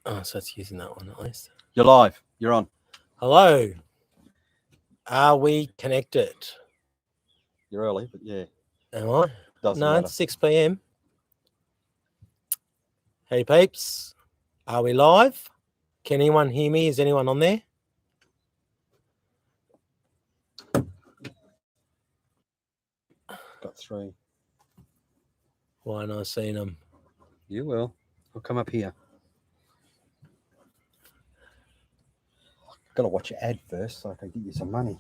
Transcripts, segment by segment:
Oh, so it's using that one at least. You're live. You're on. Hello. Are we connected? You're early, but yeah. Am I? Doesn't No, matter. it's 6 p.m. Hey, peeps. Are we live? Can anyone hear me? Is anyone on there? Got 3. Why not seeing them? You will. I'll come up here. Got to watch your ad first so I can get you some money.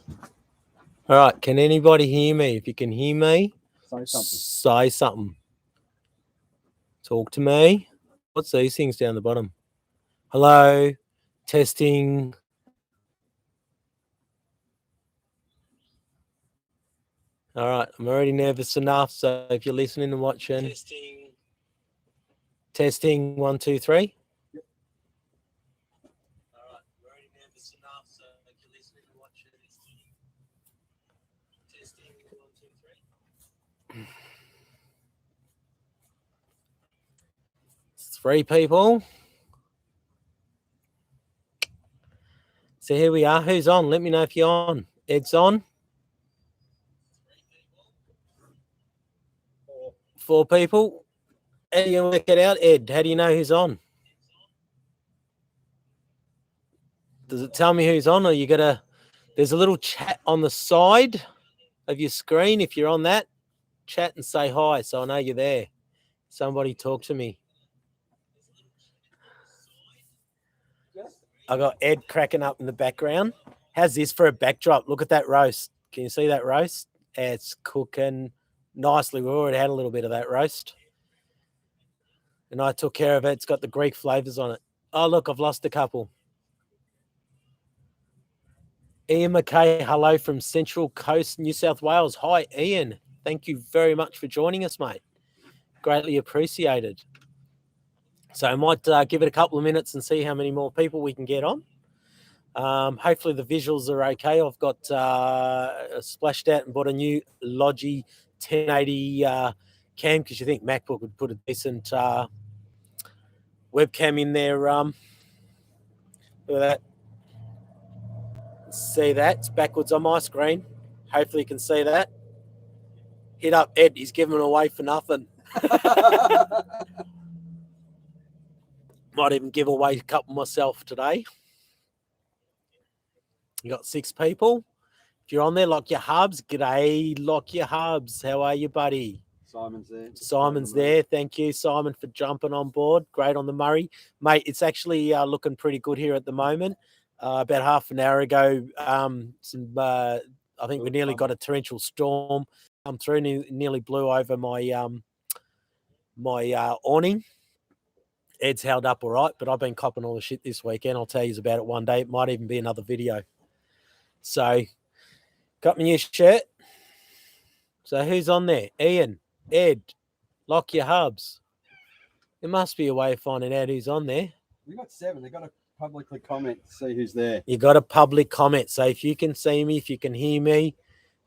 All right. Can anybody hear me? If you can hear me, Say something. say something. Talk to me. What's these things down the bottom? Hello. Testing. All right. I'm already nervous enough. So if you're listening and watching. Testing 1, 2, 3. Yep. All right. I'm already nervous enough. So if you're listening and watching. Testing 1, 2, 3. 3 people. So here we are. Who's on? Let me know if you're on. Ed's on. 4 people. How do you work it out, Ed? How do you know who's on? Does it tell me who's on, or you gotta? There's a little chat on the side of your screen. If you're on that, chat and say hi, so I know you're there. Somebody talk to me. I got Ed cracking up in the background. How's this for a backdrop? Look at that roast. Can you see that roast? It's cooking nicely. We've already had a little bit of that roast. And I took care of it. It's got the Greek flavors on it. Oh, look, I've lost a couple. Ian McKay, hello from Central Coast, New South Wales. Hi, Ian. Thank you very much for joining us, mate. Greatly appreciated. So I might give it a couple of minutes and see how many more people we can get on. Hopefully the visuals are okay. I've got splashed out and bought a new Logi 1080 cam because you think MacBook would put a decent webcam in there. Look at that. See that? It's backwards on my screen. Hopefully you can see that. Hit up Ed. He's giving it away for nothing. Might even give away a couple myself today. You got 6 people. If you're on there, lock your hubs. G'day, lock your hubs. How are you, buddy? Simon's there. Simon's there. Thank you, Simon, for jumping on board. Great on the Murray. Mate, it's actually looking pretty good here at the moment. About half an hour ago, I think we nearly got a torrential storm come through, nearly blew over my my awning. Ed's held up all right, but I've been copping all the shit this weekend. I'll tell you about it one day. It might even be another video. So, got my new shirt. So, who's on there? Ian, Ed, lock your hubs. There must be a way of finding out who's on there. We got 7. They got to publicly comment to see who's there. You got a public comment. So, if you can see me, if you can hear me,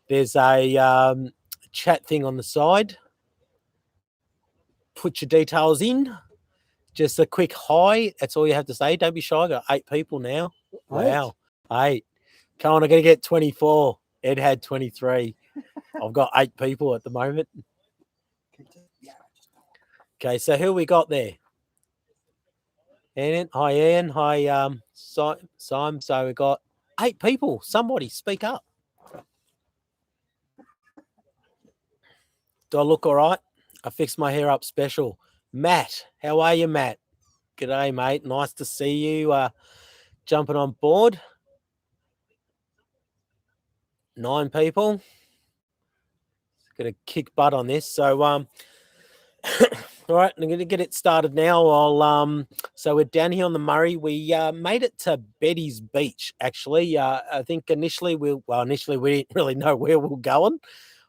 there's a chat thing on the side. Put your details in. Just a quick hi. That's all you have to say. Don't be shy. I got 8 people now. Wow. 8. Come on, I'm going to get 24. Ed had 23. I've got 8 people at the moment. Okay, so who we got there? Ian. Hi, Ian. Hi, Simon. So we got 8 people. Somebody speak up. Do I look all right? I fixed my hair up special. Matt, how are you, Matt? G'day, mate. Nice to see you jumping on board. 9 people. Going to kick butt on this. So, all right, I'm going to get it started now. So we're down here on the Murray. We made it to Betty's Beach, actually. I think initially we didn't really know where we were going.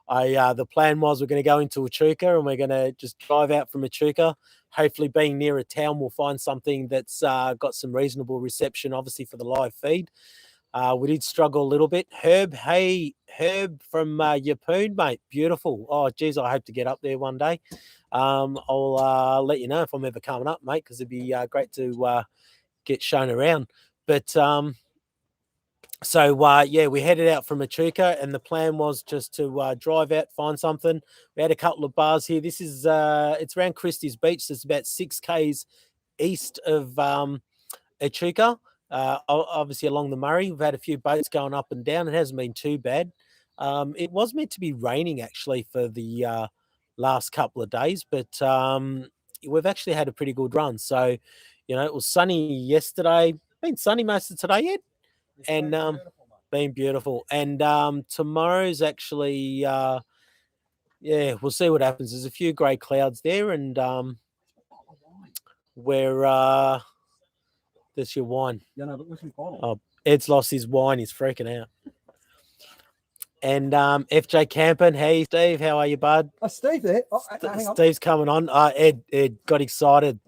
The plan was we're going to go into Echuca and we're going to just drive out from Echuca. Hopefully, being near a town, we'll find something that's got some reasonable reception, obviously, for the live feed. We did struggle a little bit. Herb from Yapoon, mate. Beautiful. Oh, geez, I hope to get up there one day. I'll let you know if I'm ever coming up, mate, because it'd be great to get shown around. But yeah, we headed out from Echuca, and the plan was just to drive out, find something. We had a couple of bars here. This is it's around Christie's Beach. So it's about 6 k's east of Echuca. Obviously along the Murray. We've had a few boats going up and down. It hasn't been too bad. It was meant to be raining actually for the last couple of days, but we've actually had a pretty good run. So, it was sunny yesterday. Been sunny most of today, Ed, and been beautiful. And tomorrow's actually, yeah, we'll see what happens. There's a few grey clouds there, and we're there's your wine. Yeah, no, listen, oh, Ed's lost his wine. He's freaking out. And FJ Camping. Hey, Steve. How are you, bud? Oh, Steve there. Oh, Steve's coming on. Ed got excited.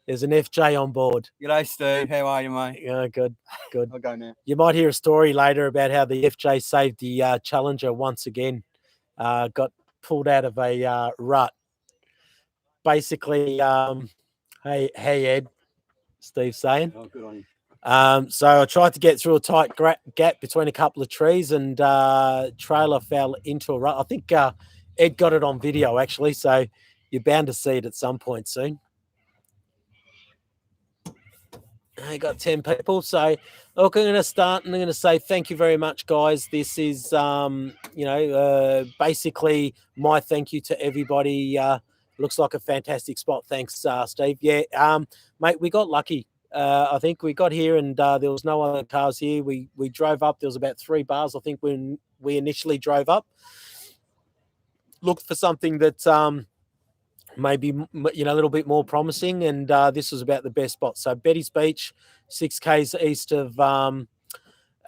There's an FJ on board. G'day, Steve. How are you, mate? Yeah, good. I'll go now. You might hear a story later about how the FJ saved the Challenger once again. Got pulled out of a rut. Basically, hey, Ed. Steve's saying. Oh, good on you. So I tried to get through a tight gap between a couple of trees, and trailer fell into a rut. I think Ed got it on video actually, so you're bound to see it at some point soon. I got 10 people, so look, I'm going to start and I'm going to say thank you very much, guys. This is basically my thank you to everybody. Looks like a fantastic spot. Thanks, Steve. Yeah, mate, we got lucky. I think we got here and there was no other cars here. We drove up. There was about 3 bars, I think, when we initially drove up. Looked for something that maybe, a little bit more promising, and this was about the best spot. So Betty's Beach, 6 k's east of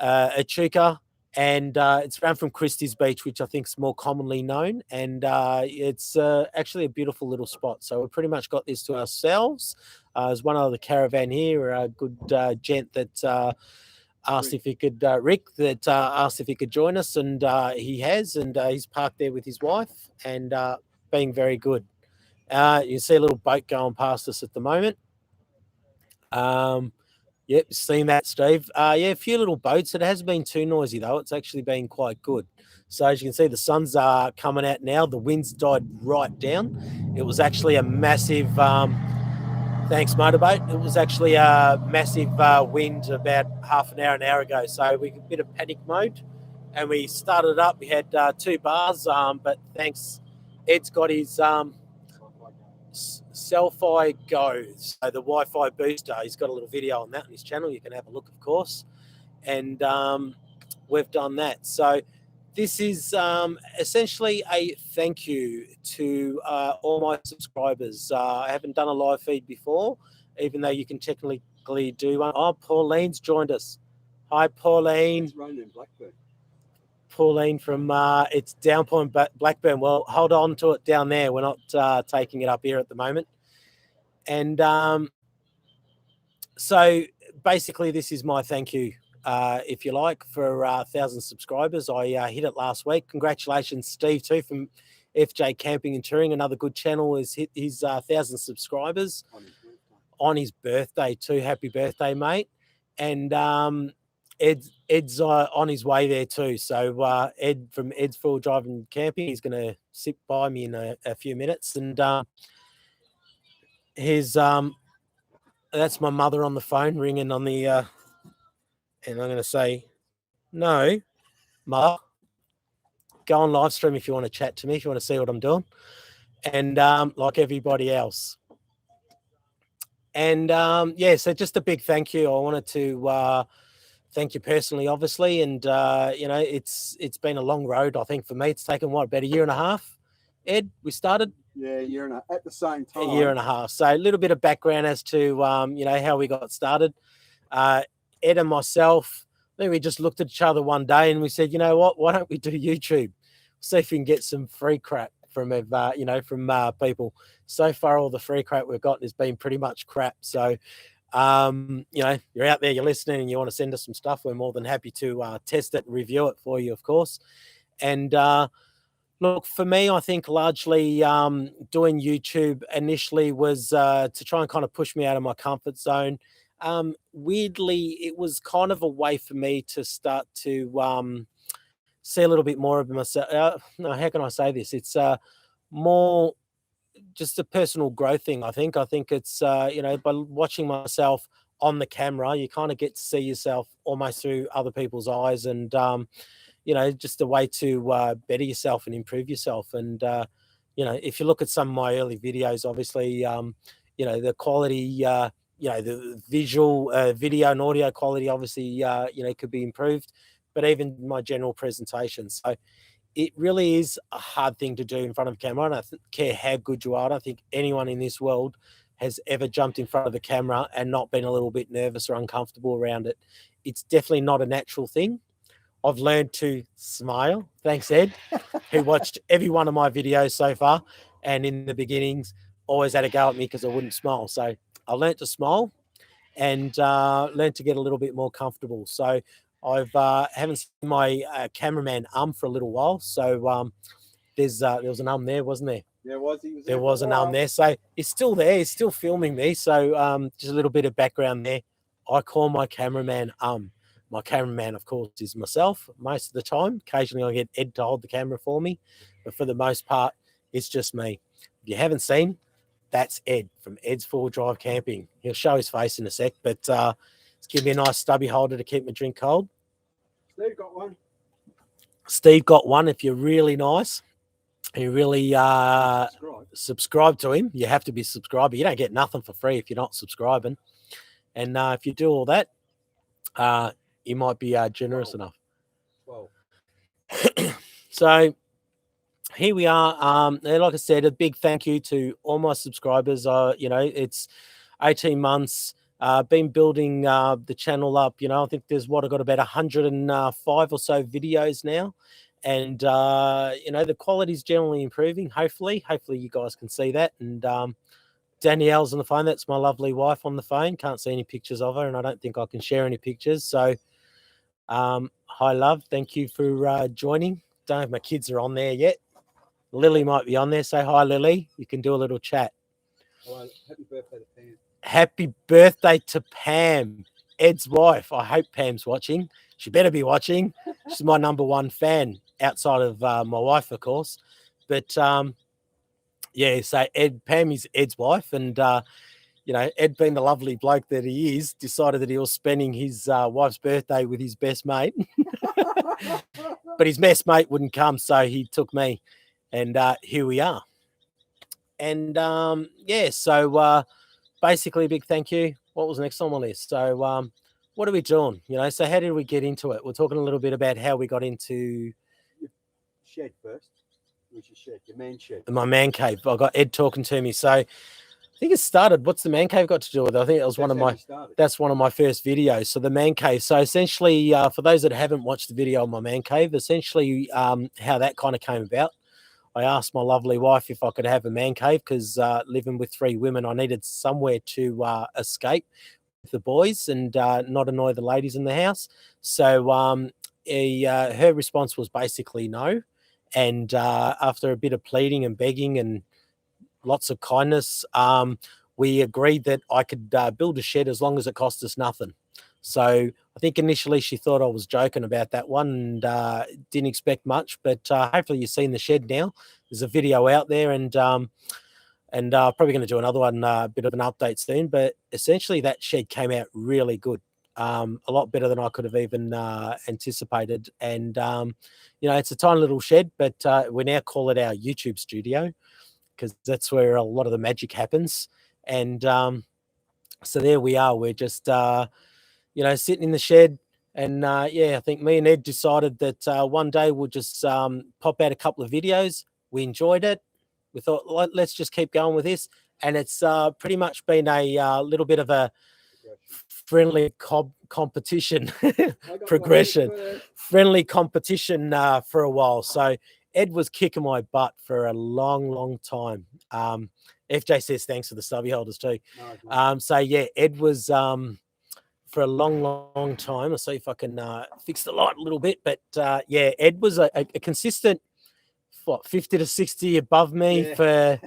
Echuca. And it's around from Christie's Beach, which I think is more commonly known. And it's actually a beautiful little spot. So we pretty much got this to ourselves. There's one other caravan here, a good gent that asked if he could, Rick, that asked if he could join us. And he has. And he's parked there with his wife and being very good. You can see a little boat going past us at the moment. Yep, seen that, Steve. Yeah, a few little boats. It hasn't been too noisy, though. It's actually been quite good. So as you can see, the sun's coming out now. The wind's died right down. It was actually a massive, thanks, motorboat. It was actually a massive wind about half an hour ago. So we got a bit of panic mode, and we started up. We had 2 bars, but thanks, Ed's got his Selfie Go, so the Wi-Fi booster. He's got a little video on that on his channel. You can have a look, of course. And we've done that. So this is essentially a thank you to all my subscribers. I haven't done a live feed before, even though you can technically do one. Oh, Pauline's joined us. Hi, Pauline. It's raining in Blackburn. Pauline from it's Downpoint Blackburn. Well, hold on to it down there. We're not taking it up here at the moment. And so basically this is my thank you, if you like, for 1,000 subscribers. I hit it last week. Congratulations, Steve, too, from FJ Camping and Touring. Another good channel has hit his 1,000 subscribers on his birthday too. Happy birthday, mate. And Ed's on his way there too. So Ed from Ed's Full Driving Camping, he's going to sit by me in a few minutes. And that's my mother on the phone ringing on the and I'm going to say, no, Mother, go on live stream if you want to chat to me, if you want to see what I'm doing. And like everybody else. And yeah, so just a big thank you. I wanted to thank you personally, obviously. And it's been a long road. I think for me, it's taken about 1.5 years. Ed, we started. Yeah, at the same time. 1.5 years. So a little bit of background as to how we got started. Ed and myself, I think we just looked at each other one day and we said, you know what? Why don't we do YouTube? See if we can get some free crap from people. So far, all the free crap we've got has been pretty much crap. So you know, you're out there, you're listening, and you want to send us some stuff, we're more than happy to test it and review it for you, of course. And look, for me, I think largely doing YouTube initially was to try and kind of push me out of my comfort zone. Weirdly, it was kind of a way for me to start to see a little bit more of myself. No, how can I say this? It's more just a personal growth thing. I think it's you know, by watching myself on the camera, you kind of get to see yourself almost through other people's eyes, and you know, just a way to better yourself and improve yourself. And you know, if you look at some of my early videos, obviously you know, the quality, you know, the visual video and audio quality obviously you know, could be improved, but even my general presentation. So it really is a hard thing to do in front of a camera. I don't care how good you are. I don't think anyone in this world has ever jumped in front of the camera and not been a little bit nervous or uncomfortable around it. It's definitely not a natural thing. I've learned to smile. Thanks, Ed, who watched every one of my videos so far, and in the beginnings always had a go at me because I wouldn't smile. So I learned to smile and learned to get a little bit more comfortable. So I've haven't seen my cameraman for a little while. So there was an there, wasn't there? There was An there. So he's still there. He's still filming me. So just a little bit of background there. I call my cameraman My cameraman, of course, is myself most of the time. Occasionally I get Ed to hold the camera for me, but for the most part, it's just me. If you haven't seen, that's Ed from Ed's 4-Drive Camping. He'll show his face in a sec, but it's give me a nice stubby holder to keep my drink cold. Steve got one. Steve got one. If you're really nice, you really subscribe to him. You have to be subscribed. You don't get nothing for free if you're not subscribing. And if you do all that, you might be generous enough. So here we are. And like I said, a big thank you to all my subscribers. You know, it's 18 months. Been building the channel up. You know, I think there's I've got about 105 or so videos now, and you know, the quality is generally improving. Hopefully you guys can see that. And Danielle's on the phone. That's my lovely wife on the phone. Can't see any pictures of her, and I don't think I can share any pictures. So hi, love. Thank you for joining. Don't know if my kids are on there yet. Lily might be on there. Say hi, Lily. You can do a little chat. Well, happy birthday to Pam. Happy birthday to Pam, Ed's wife. I hope Pam's watching. She better be watching. She's my #1 fan outside of my wife, of course. But yeah, so Pam is Ed's wife, and you know, Ed, being the lovely bloke that he is, decided that he was spending his wife's birthday with his best mate. But his best mate wouldn't come, so he took me, and here we are. And yeah, so basically, a big thank you. What was next on my list? So what are we doing? You know, so how did we get into it? We're talking a little bit about how we got into shed first. Which is shed, your man shed. My man cave. I got Ed talking to me. So I think it started. What's the man cave got to do with it? I think it was that's one of my first videos. So the man cave. So essentially, for those that haven't watched the video on my man cave, essentially how that kind of came about. I asked my lovely wife if I could have a man cave because living with 3 women, I needed somewhere to escape with the boys and not annoy the ladies in the house. So her response was basically no. And after a bit of pleading and begging and lots of kindness, we agreed that I could build a shed as long as it cost us nothing. So I think initially she thought I was joking about that one and didn't expect much, but hopefully you've seen the shed now. There's a video out there, and probably going to do another one, a bit of an update soon. But essentially that shed came out really good. A lot better than I could have even anticipated. And, you know, it's a tiny little shed, but we now call it our YouTube studio because that's where a lot of the magic happens. And so there we are. We're just, you know, sitting in the shed. And, yeah, I think me and Ed decided that one day we'll just pop out a couple of videos. We enjoyed it. We thought, let's just keep going with this. And it's pretty much been a little bit of a friendly competition progression, friendly competition for a while. So Ed was kicking my butt for a long time. FJ says thanks for the stubby holders too. No, no. So yeah, Ed was for a long time. I'll see if I can fix the light a little bit. But yeah, Ed was a consistent 50 to 60 above me for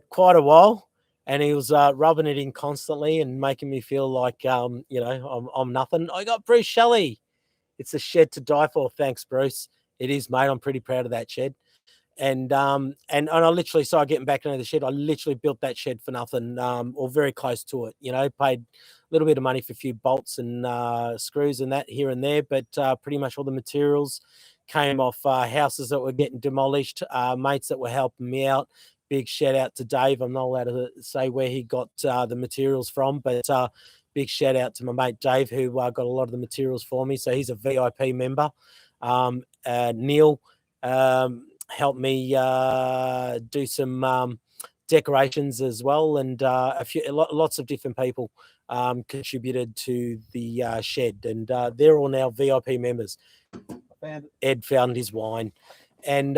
quite a while. And he was rubbing it in constantly and making me feel like, I'm nothing. I got Bruce Shelley. It's a shed to die for. Thanks, Bruce. It is, mate. I'm pretty proud of that shed. And I literally started getting back into the shed. I literally built that shed for nothing, or very close to it. Paid a little bit of money for a few bolts and screws and that here and there, but pretty much all the materials came off houses that were getting demolished, mates that were helping me out. Big shout out to Dave. I'm not allowed to say where he got the materials from, but big shout out to my mate Dave, who got a lot of the materials for me. So he's a VIP member. Neil helped me do some decorations as well, and lots of different people contributed to the shed, and they're all now VIP members. Ed found his wine, and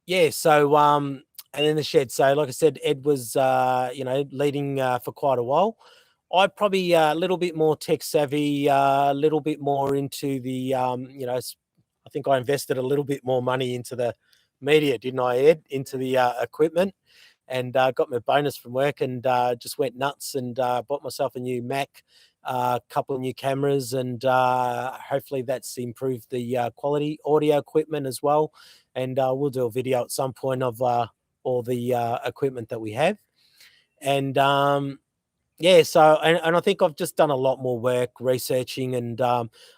yeah, so and then the shed. So like I said, Ed was leading for quite a while. I probably a little bit more tech savvy, a little bit more into the I think I invested a little bit more money into the media, didn't I, Ed? Into the equipment, and got my bonus from work, and just went nuts and bought myself a new Mac, a couple of new cameras, and hopefully that's improved the quality audio equipment as well. And we'll do a video at some point of all the equipment that we have. And yeah, so and I think I've just done a lot more work researching and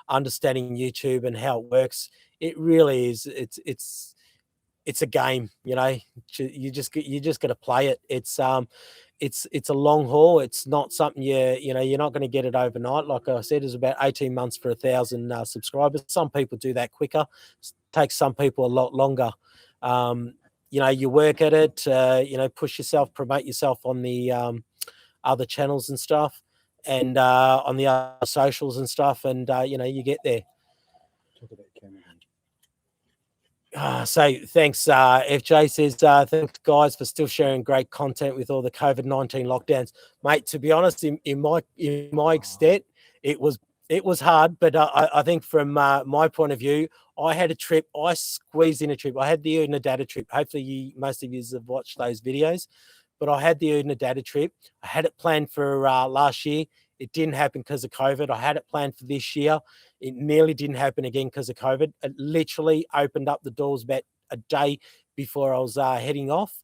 understanding YouTube and how it works. It really is. It's a game, You just got to play it. It's a long haul. It's not something you're not going to get it overnight. Like I said, it's about 18 months for 1,000 subscribers. Some people do that quicker. It takes some people a lot longer. You work at it. Push yourself, promote yourself on the other channels and stuff, and on the other socials and stuff, and you get there. Talk about camera. So thanks, FJ says, thanks guys for still sharing great content with all the COVID-19 lockdowns, mate. To be honest, in my extent, it was hard, but I think from my point of view, I had a trip. I squeezed in a trip. I had the Unadata trip. Hopefully, most of you have watched those videos. But I had the Unadata trip. I had it planned for last year. It didn't happen because of COVID. I had it planned for this year. It nearly didn't happen again because of COVID. It literally opened up the doors about a day before I was heading off.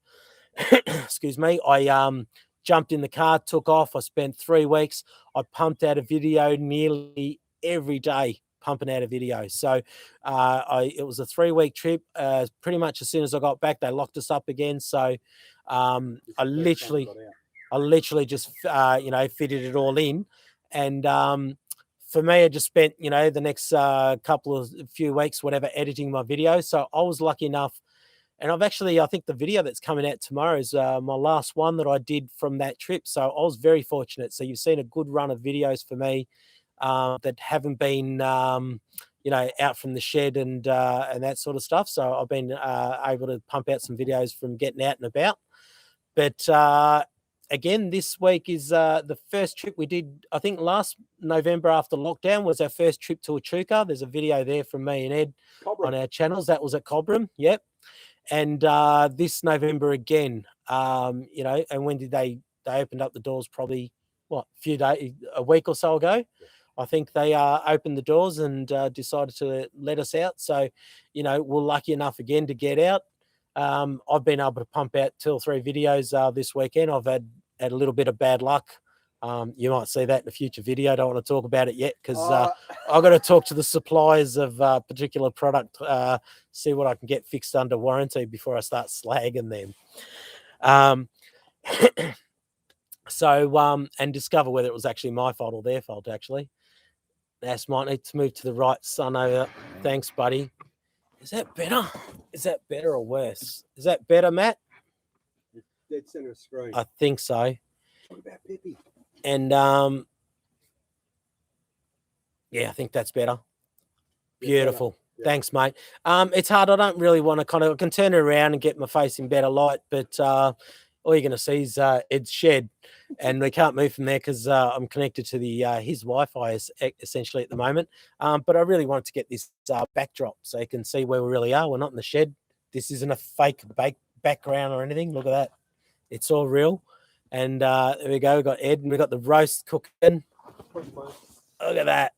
Excuse me. I jumped in the car, took off. I spent 3 weeks. I pumped out a video nearly every day, pumping out a video. So it was a 3-week trip. Pretty much as soon as I got back, they locked us up again. So I literally just fitted it all in, and for me, I just spent the next few weeks, whatever, editing my video. So I was lucky enough, and I think the video that's coming out tomorrow is my last one that I did from that trip. So I was very fortunate. So you've seen a good run of videos for me that haven't been out from the shed and that sort of stuff. So I've been able to pump out some videos from getting out and about. But again, this week is the first trip we did. I think last November after lockdown was our first trip to Echuca. There's a video there from me and Ed on our channels. That was at Cobram. Yep. And this November again, and when did they opened up the doors? Probably a week or so ago. I think they opened the doors and decided to let us out. So, we're lucky enough again to get out. I've been able to pump out 2 or 3 videos this weekend. I've had a little bit of bad luck. You might see that in a future video. I don't want to talk about it yet because I've got to talk to the suppliers of a particular product, see what I can get fixed under warranty before I start slagging them. So, and discover whether it was actually my fault or their fault, actually. Nas might need to move to the right, son, over. Thanks, buddy. Is that better? Is that better or worse? Is that better, Matt? Dead center of screen. I think so. What about Pippi? And yeah, I think that's better. Beautiful. Thanks, mate. It's hard. I don't really want to I can turn it around and get my face in better light, but all you're going to see is Ed's shed, and we can't move from there because I'm connected to the his Wi-Fi essentially at the moment. But I really wanted to get this backdrop so you can see where we really are. We're not in the shed. This isn't a fake background or anything. Look at that. It's all real. And there we go. We've got Ed, and we've got the roast cooking. Look at that.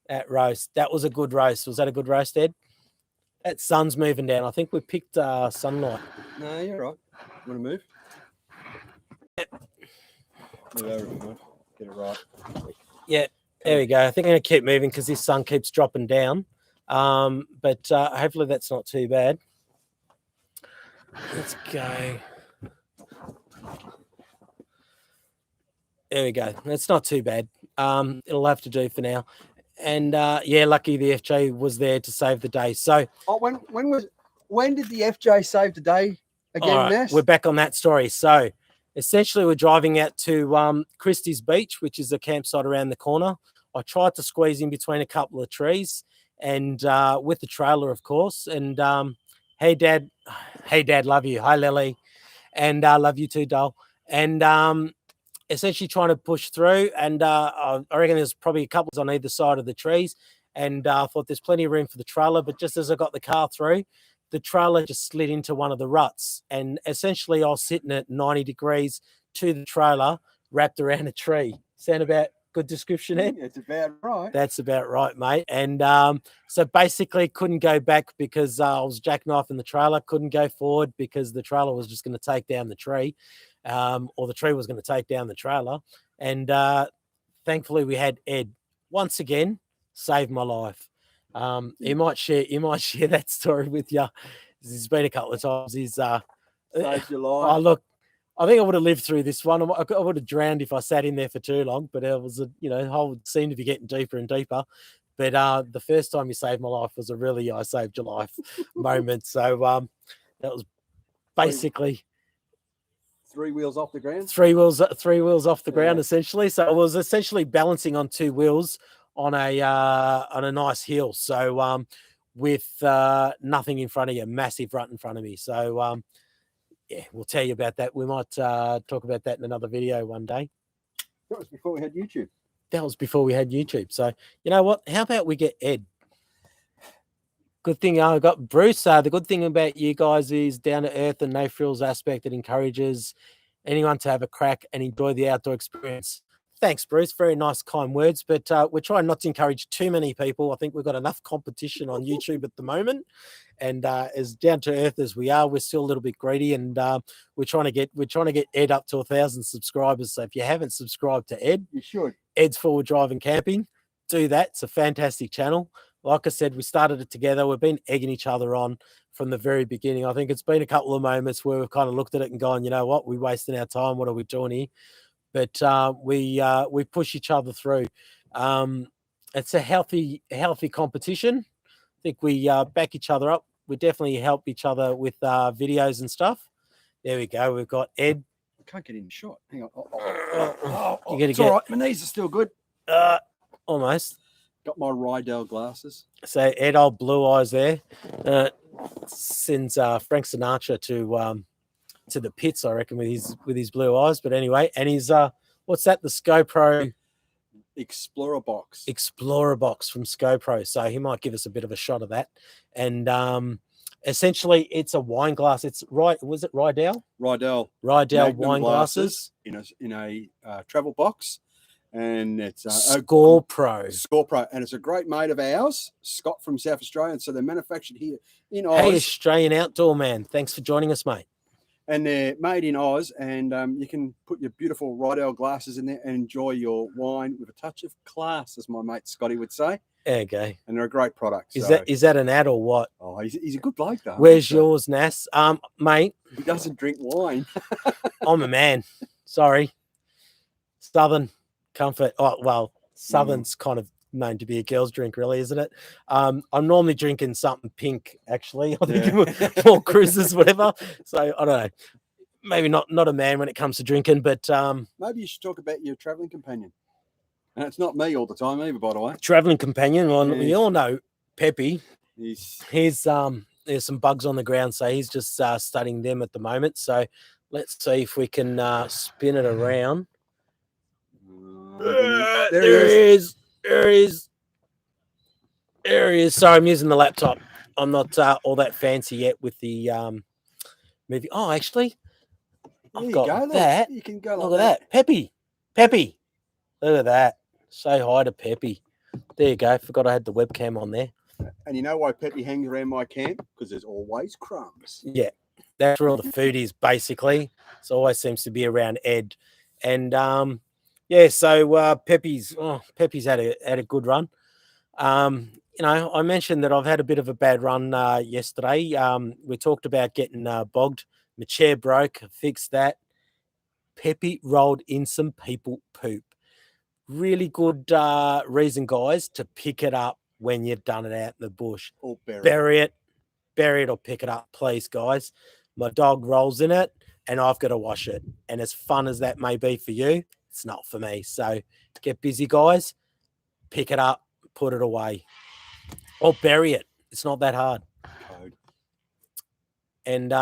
That roast. That was a good roast. Was that a good roast, Ed? That sun's moving down. I think we picked sunlight. No, you're right. Want to move? Move over if you want. Get it right. Yeah, there we go. I think I'm going to keep moving because this sun keeps dropping down. But hopefully that's not too bad. Let's go. There we go. That's not too bad. It'll have to do for now. And yeah, lucky the FJ was there to save the day. So, when did the FJ save the day again, Nas? We're back on that story. So, essentially, we're driving out to Christie's Beach, which is a campsite around the corner. I tried to squeeze in between a couple of trees, and with the trailer, of course. And hey, Dad, love you. Hi, Lily, and love you too, doll. And essentially trying to push through, and I reckon there's probably a couple on either side of the trees, and I thought there's plenty of room for the trailer, but just as I got the car through, the trailer just slid into one of the ruts, and essentially I was sitting at 90 degrees to the trailer wrapped around a tree. Sound about good description, Ed? It's about right. That's about right, mate. And so basically couldn't go back because I was jackknifing the trailer, couldn't go forward because the trailer was just going to take down the tree. Or the tree was going to take down the trailer. And thankfully we had Ed once again saved my life. He might share that story with you. He's been a couple of times. He's saved your life. Oh, look, I think I would have lived through this one. I would have drowned if I sat in there for too long, but it was the hole seemed to be getting deeper and deeper. But the first time you saved my life was a really I saved your life moment. So that was basically three wheels off the ground. Three wheels off the ground, essentially. So it was essentially balancing on two wheels on a nice hill. So with nothing in front of you, massive rut in front of me. So yeah, we'll tell you about that. We might talk about that in another video one day. That was before we had YouTube. So you know what? How about we get Ed? Good thing I got Bruce. The good thing about you guys is down to earth and no frills aspect that encourages anyone to have a crack and enjoy the outdoor experience. Thanks, Bruce. Very nice, kind words. But we're trying not to encourage too many people. I think we've got enough competition on YouTube at the moment. And as down to earth as we are, we're still a little bit greedy, and we're trying to get Ed up to 1,000 subscribers. So if you haven't subscribed to Ed, you should. Ed's Forward Driving Camping. Do that. It's a fantastic channel. Like I said, we started it together. We've been egging each other on from the very beginning. I think it's been a couple of moments where we've kind of looked at it and gone, you know what, we're wasting our time. What are we doing here? But we push each other through. It's a healthy competition. I think we back each other up. We definitely help each other with videos and stuff. There we go. We've got Ed. I can't get in the shot. Hang on. You gotta it's get. All right. My knees are still good. Almost. Got my Rydell glasses. So Ed, old blue eyes there, sends Frank Sinatra to the pits, I reckon, with his blue eyes. But anyway, and he's what's that? The ScoPro Explorer box from ScoPro. So he might give us a bit of a shot of that. And essentially, it's a wine glass. It's was it Rydell Magnum wine glasses in a travel box. And it's ScoPro, and it's a great mate of ours, Scott from South Australia. And so they're manufactured here in Oz. Hey, Australian outdoor man, thanks for joining us, mate. And they're made in Oz, and you can put your beautiful Rydell glasses in there and enjoy your wine with a touch of class, as my mate Scotty would say. Okay. And they're a great product. Is that an ad or what? Oh, he's a good bloke though. Where's yours, Nas? Mate. He doesn't drink wine. I'm a man. Sorry. Southern comfort. Oh, well, Southern's kind of known to be a girl's drink, really, isn't it? I'm normally drinking something pink, actually. I think more cruises, whatever. So I don't know. Maybe not a man when it comes to drinking, but maybe you should talk about your traveling companion. And it's not me all the time either, by the way. Traveling companion. Well, we all know Peppy. He's There's some bugs on the ground, so he's just studying them at the moment. So let's see if we can spin it around. There he is. Sorry, I'm using the laptop. I'm not all that fancy yet with the movie. Oh, actually, I've got that. You can go. Look at that. Peppy. Look at that. Say hi to Peppy. There you go. Forgot I had the webcam on there. And you know why Peppy hangs around my camp? Because there's always crumbs. Yeah, that's where all the food is, basically. It always seems to be around Ed. And yeah, so Peppy's had a good run. You know, I mentioned that I've had a bit of a bad run yesterday. We talked about getting bogged. My chair broke, fixed that. Peppy rolled in some people poop. Really good reason, guys, to pick it up when you've done it out in the bush. Or Bury it or pick it up, please, guys. My dog rolls in it and I've got to wash it. And as fun as that may be for you, it's not for me. So get busy, guys. Pick it up, put it away. Or bury it. It's not that hard. And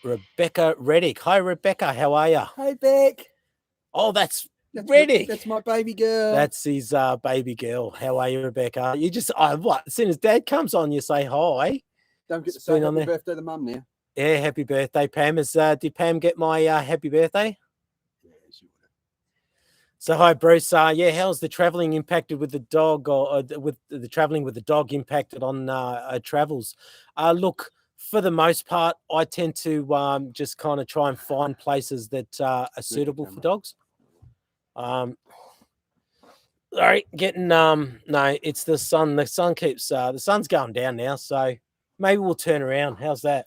Rebecca Reddick. Hi, Rebecca. How are you? Hey, Beck. Oh, that's Reddick. That's my baby girl. That's his baby girl. How are you, Rebecca? You just, what? As soon as Dad comes on, you say hi. Don't get to say happy birthday to Mum now. Yeah, happy birthday, Pam. Did Pam get my happy birthday? Yeah, she would have. So hi, Bruce. Yeah, how's the traveling impacted with the dog, or with the traveling with the dog impacted on travels? Look, for the most part, I tend to just kind of try and find places that are suitable for dogs. Sorry, getting no, it's the sun. The sun keeps the sun's going down now, so maybe we'll turn around. How's that?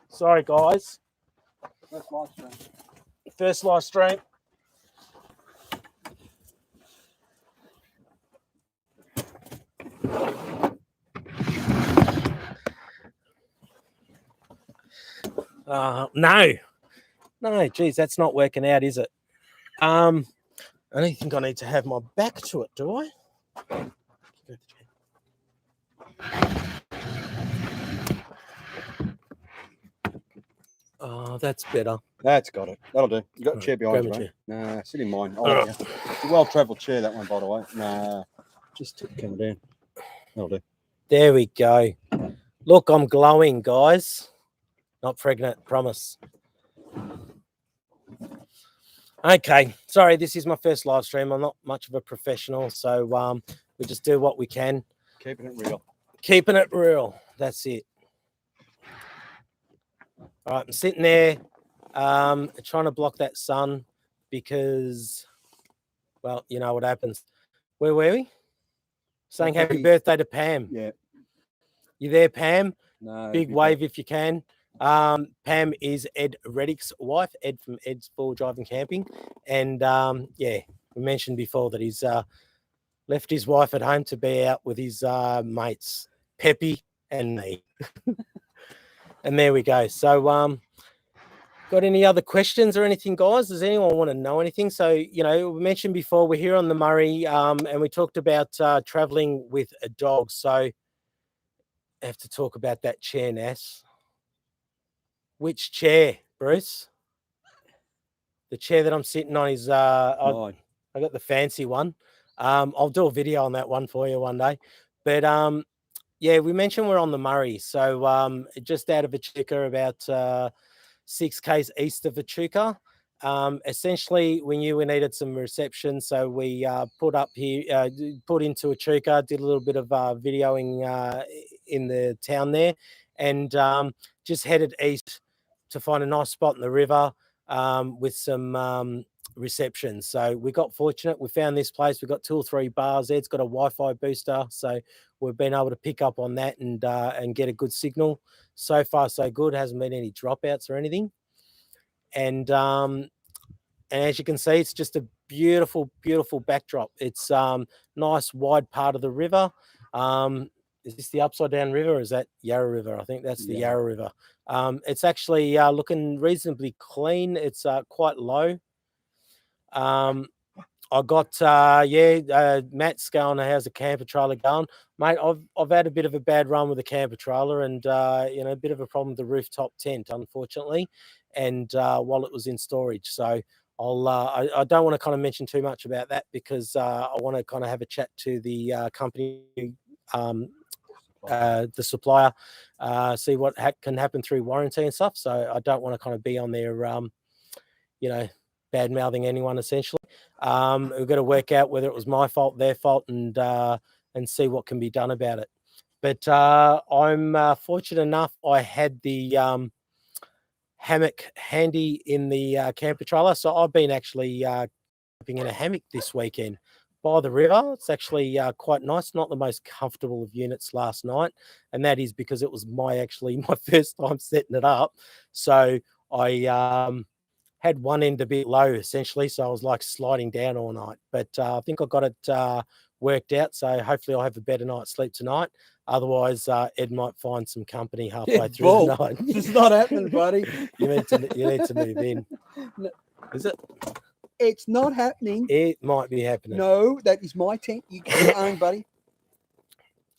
Sorry, guys. First live stream. No, geez, that's not working out, is it? I don't think I need to have my back to it, do I? Oh, that's better. That's got it. That'll do. You got a chair behind you, right? Nah, sit in mine. Oh, yeah. It's a well-travelled chair, that one, by the way. Nah, just come down. That'll do. There we go. Look, I'm glowing, guys. Not pregnant, promise. Okay, sorry, this is my first live stream. I'm not much of a professional, so we just do what we can. Keeping it real. Keeping it real. That's it. All right, I'm sitting there trying to block that sun because, well, you know what happens. Where were we? Saying happy birthday to Pam. Yeah. You there, Pam? No. Big wave if you can. Pam is Ed Reddick's wife, Ed from Ed's Full Driving Camping. And yeah, we mentioned before that he's left his wife at home to be out with his mates, Peppy and me. And there we go. So got any other questions or anything, guys? Does anyone want to know anything? So, you know, we mentioned before we're here on the Murray and we talked about traveling with a dog. So I have to talk about that chair, Nas. Which chair, Bruce? The chair that I'm sitting on is I got the fancy one. I'll do a video on that one for you one day. But yeah, we mentioned we're on the Murray. So just out of Echuca, about 6 k's east of Echuca. Essentially, we knew we needed some reception. So we put into Echuca, did a little bit of videoing in the town there, and just headed east to find a nice spot in the river with some reception. So we got fortunate. We found this place. We got 2 or 3 bars. Ed's got a Wi-Fi booster, so we've been able to pick up on that and get a good signal. So far, so good. Hasn't been any dropouts or anything. And as you can see, it's just a beautiful, beautiful backdrop. It's nice wide part of the river. Is this the Upside Down River or is that Yarra River? I think that's the Yarra River. It's actually looking reasonably clean. It's quite low. I got Matt's going. How's the camper trailer going, mate? I've had a bit of a bad run with the camper trailer, and a bit of a problem with the rooftop tent, unfortunately, and while it was in storage. So I don't want to kind of mention too much about that because I want to kind of have a chat to the company, the supplier, see what can happen through warranty and stuff. So I don't want to kind of be on there, bad mouthing anyone essentially. We've got to work out whether it was my fault, their fault, and see what can be done about it. But I'm fortunate enough. I had the hammock handy in the camper trailer, so I've been actually camping in a hammock this weekend by the river. It's actually quite nice. Not the most comfortable of units last night, and that is because it was my first time setting it up. So I had one end a bit low essentially, so I was like sliding down all night. But I think I got it worked out, so hopefully I'll have a better night's sleep tonight. Otherwise, Ed might find some company halfway through the night. It's not happening, buddy. You need to move in. No. Is it? It's not happening. It might be happening. No, that is my tent. You can own, buddy.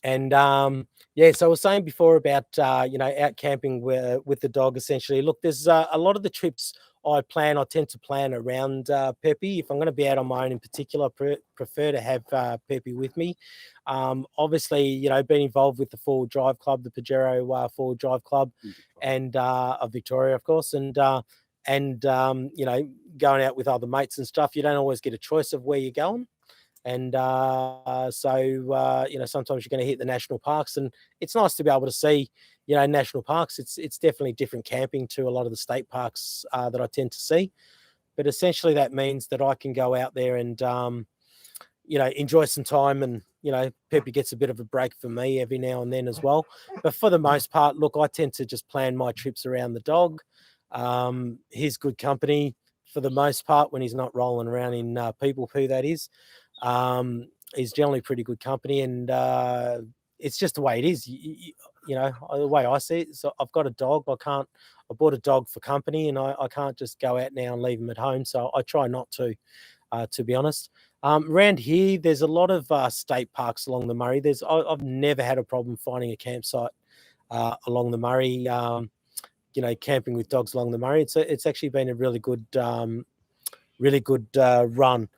And so I was saying before about out camping with the dog. Essentially, look, there's a lot of the trips I tend to plan around Peppy. If I'm going to be out on my own in particular, I prefer to have Peppy with me. Obviously, being involved with the Forward Drive Club, the Pajero Forward Drive Club, and of Victoria, of course, and going out with other mates and stuff, you don't always get a choice of where you're going. And sometimes you're going to hit the national parks, and it's nice to be able to see, national parks. It's definitely different camping to a lot of the state parks that I tend to see. But essentially that means that I can go out there and, enjoy some time, and, Peppy gets a bit of a break for me every now and then as well. But for the most part, look, I tend to just plan my trips around the dog. He's good company for the most part when he's not rolling around in people poo, that is. He's generally pretty good company, and it's just the way it is. The way I see it. So I've got a dog. I bought a dog for company, and I can't just go out now and leave him at home. So I try not to be honest. Around here, there's a lot of state parks along the Murray. I've never had a problem finding a campsite along the Murray. Camping with dogs along the Murray. It's actually been a really good run.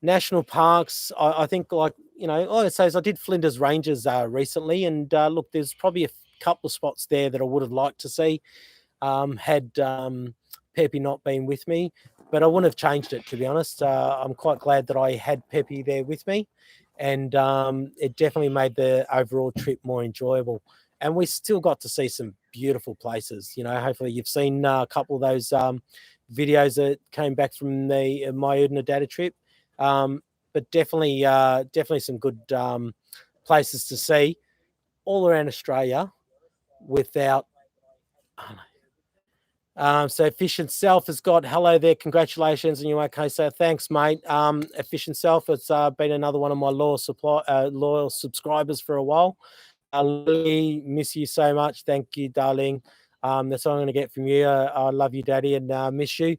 National parks, I think, like I say, I did Flinders Ranges recently, and look, there's probably a couple of spots there that I would have liked to see had Peppy not been with me, but I wouldn't have changed it, to be honest. I'm quite glad that I had Peppy there with me, and it definitely made the overall trip more enjoyable. And we still got to see some beautiful places. Hopefully you've seen a couple of those videos that came back from the My Udina data trip. But definitely some good places to see all around Australia without. So Efficient Self has got hello there, congratulations, and you okay? So thanks, mate. Efficient Self, it's been another one of my loyal subscribers for a while. Lily, miss you so much. Thank you, darling. That's all I'm going to get from you. I love you, Daddy, and miss you.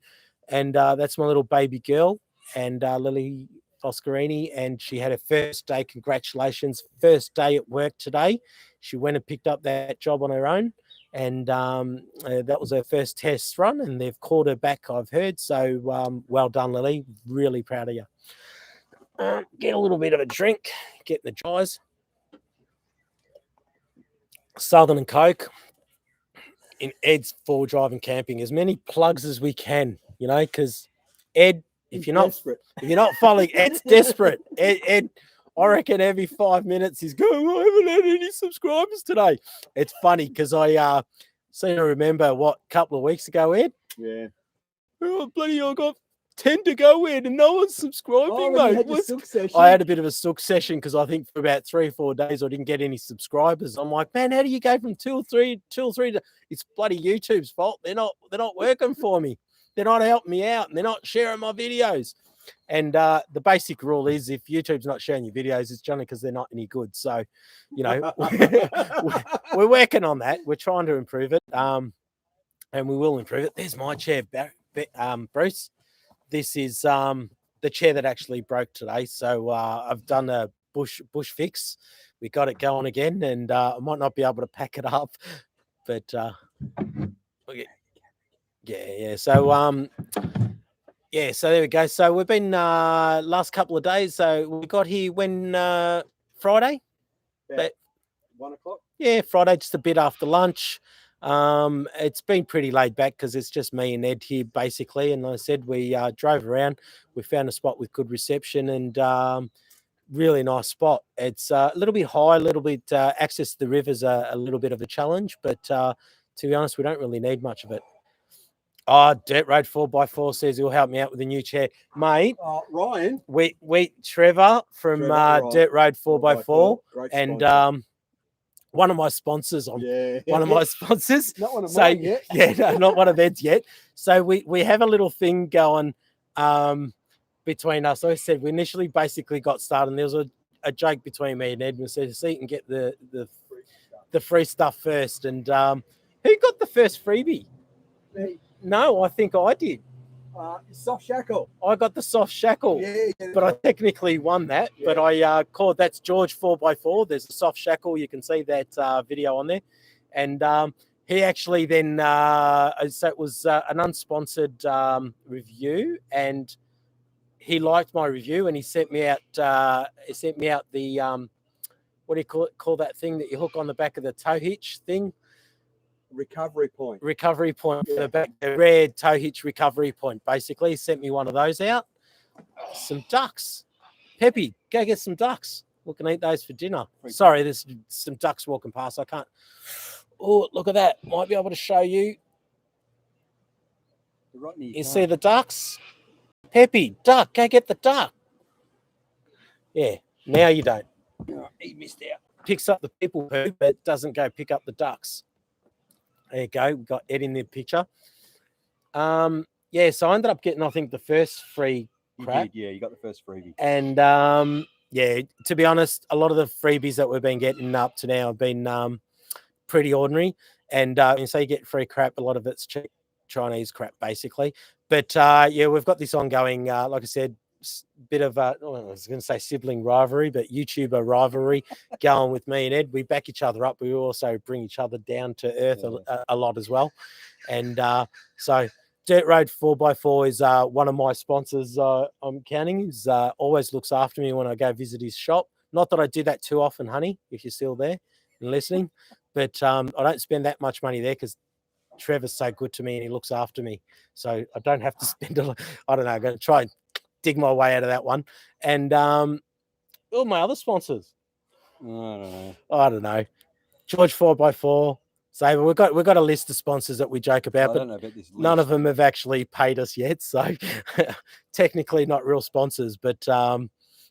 And that's my little baby girl, and Lily Foscarini, and she had her first day. Congratulations. First day at work today. She went and picked up that job on her own, and that was her first test run, and they've called her back, I've heard. So well done, Lily. Really proud of you. Get a little bit of a drink, get in the dries. Southern and Coke in Ed's Forward Drive and Camping. As many plugs as we can, because Ed, if you're not following, Ed's desperate. Ed, I reckon every 5 minutes he's going, I haven't had any subscribers today. It's funny because I seem to remember a couple of weeks ago, Ed. Yeah. Oh, bloody, I got 10 to go, Ed, and no one's subscribing, mate. I had a bit of a sook session because I think for about 3 or 4 days I didn't get any subscribers. I'm like, man, how do you go from 2 or 3 to it's bloody YouTube's fault. They're not working for me. They're not helping me out, and they're not sharing my videos. And the basic rule is if YouTube's not sharing your videos, it's generally because they're not any good. So, we're working on that. We're trying to improve it. And we will improve it. There's my chair, Bruce. This is the chair that actually broke today. So I've done a bush fix. We got it going again, and I might not be able to pack it up, but okay. Yeah. So yeah, so there we go. So we've been last couple of days. So we got here when Friday. About 1 o'clock. Yeah, Friday, just a bit after lunch. It's been pretty laid back because it's just me and Ed here basically. And like I said, we drove around. We found a spot with good reception and really nice spot. It's a little bit high, a little bit access to the river's a little bit of a challenge, but to be honest, we don't really need much of it. Oh, Dirt Road 4x4 says he'll help me out with a new chair, mate. Ryan. Trevor from right. Dirt Road 4x4, Great and sponsor. one of my sponsors on one of my sponsors. Not one of mine yet. Yeah, no, not one of Ed's yet. So we have a little thing going between us. Like I said, we initially basically got started, and there was a joke between me and Ed. We said, "So you can get the free stuff first." And who got the first freebie? Me. No, I think I did. Soft shackle. I got the soft shackle. Yeah. But I technically won that. Yeah. But I called, that's George 4x4. There's a soft shackle. You can see that video on there. And he actually then, so it was an unsponsored review, and he liked my review, and he sent me out the, what do you call that thing that you hook on the back of the tow hitch thing? Recovery point. For the back, the rare tow hitch recovery point. Basically, he sent me one of those out. Some ducks. Peppy, go get some ducks. We can eat those for dinner. Sorry, there's some ducks walking past. I can't. Oh, look at that. Might be able to show you. You see the ducks? Peppy, duck, go get the duck. Yeah, now you don't. Oh, he missed out. Picks up the people poo, but doesn't go pick up the ducks. There you go. We've got Ed in the picture. Yeah, so I ended up getting, I think, the first free crap. You did, you got the first freebie. And, yeah, to be honest, a lot of the freebies that we've been getting up to now have been pretty ordinary. And so you get free crap, a lot of it's cheap Chinese crap, basically. But, yeah, we've got this ongoing, like I said, bit of I was going to say sibling rivalry, but YouTuber rivalry going with me and Ed. We back each other up. We also bring each other down to earth a lot as well. And so Dirt Road 4x4 is one of my sponsors. I'm counting. He's always looks after me when I go visit his shop. Not that I do that too often, honey, if you're still there and listening, but I don't spend that much money there because Trevor's so good to me and he looks after me. So I don't have to spend a lot. I don't know. I'm going to try and dig my way out of that one. And all my other sponsors. I don't know. George 4x4, Saber. We've got a list of sponsors that we joke about, but none of them have actually paid us yet. So technically not real sponsors. But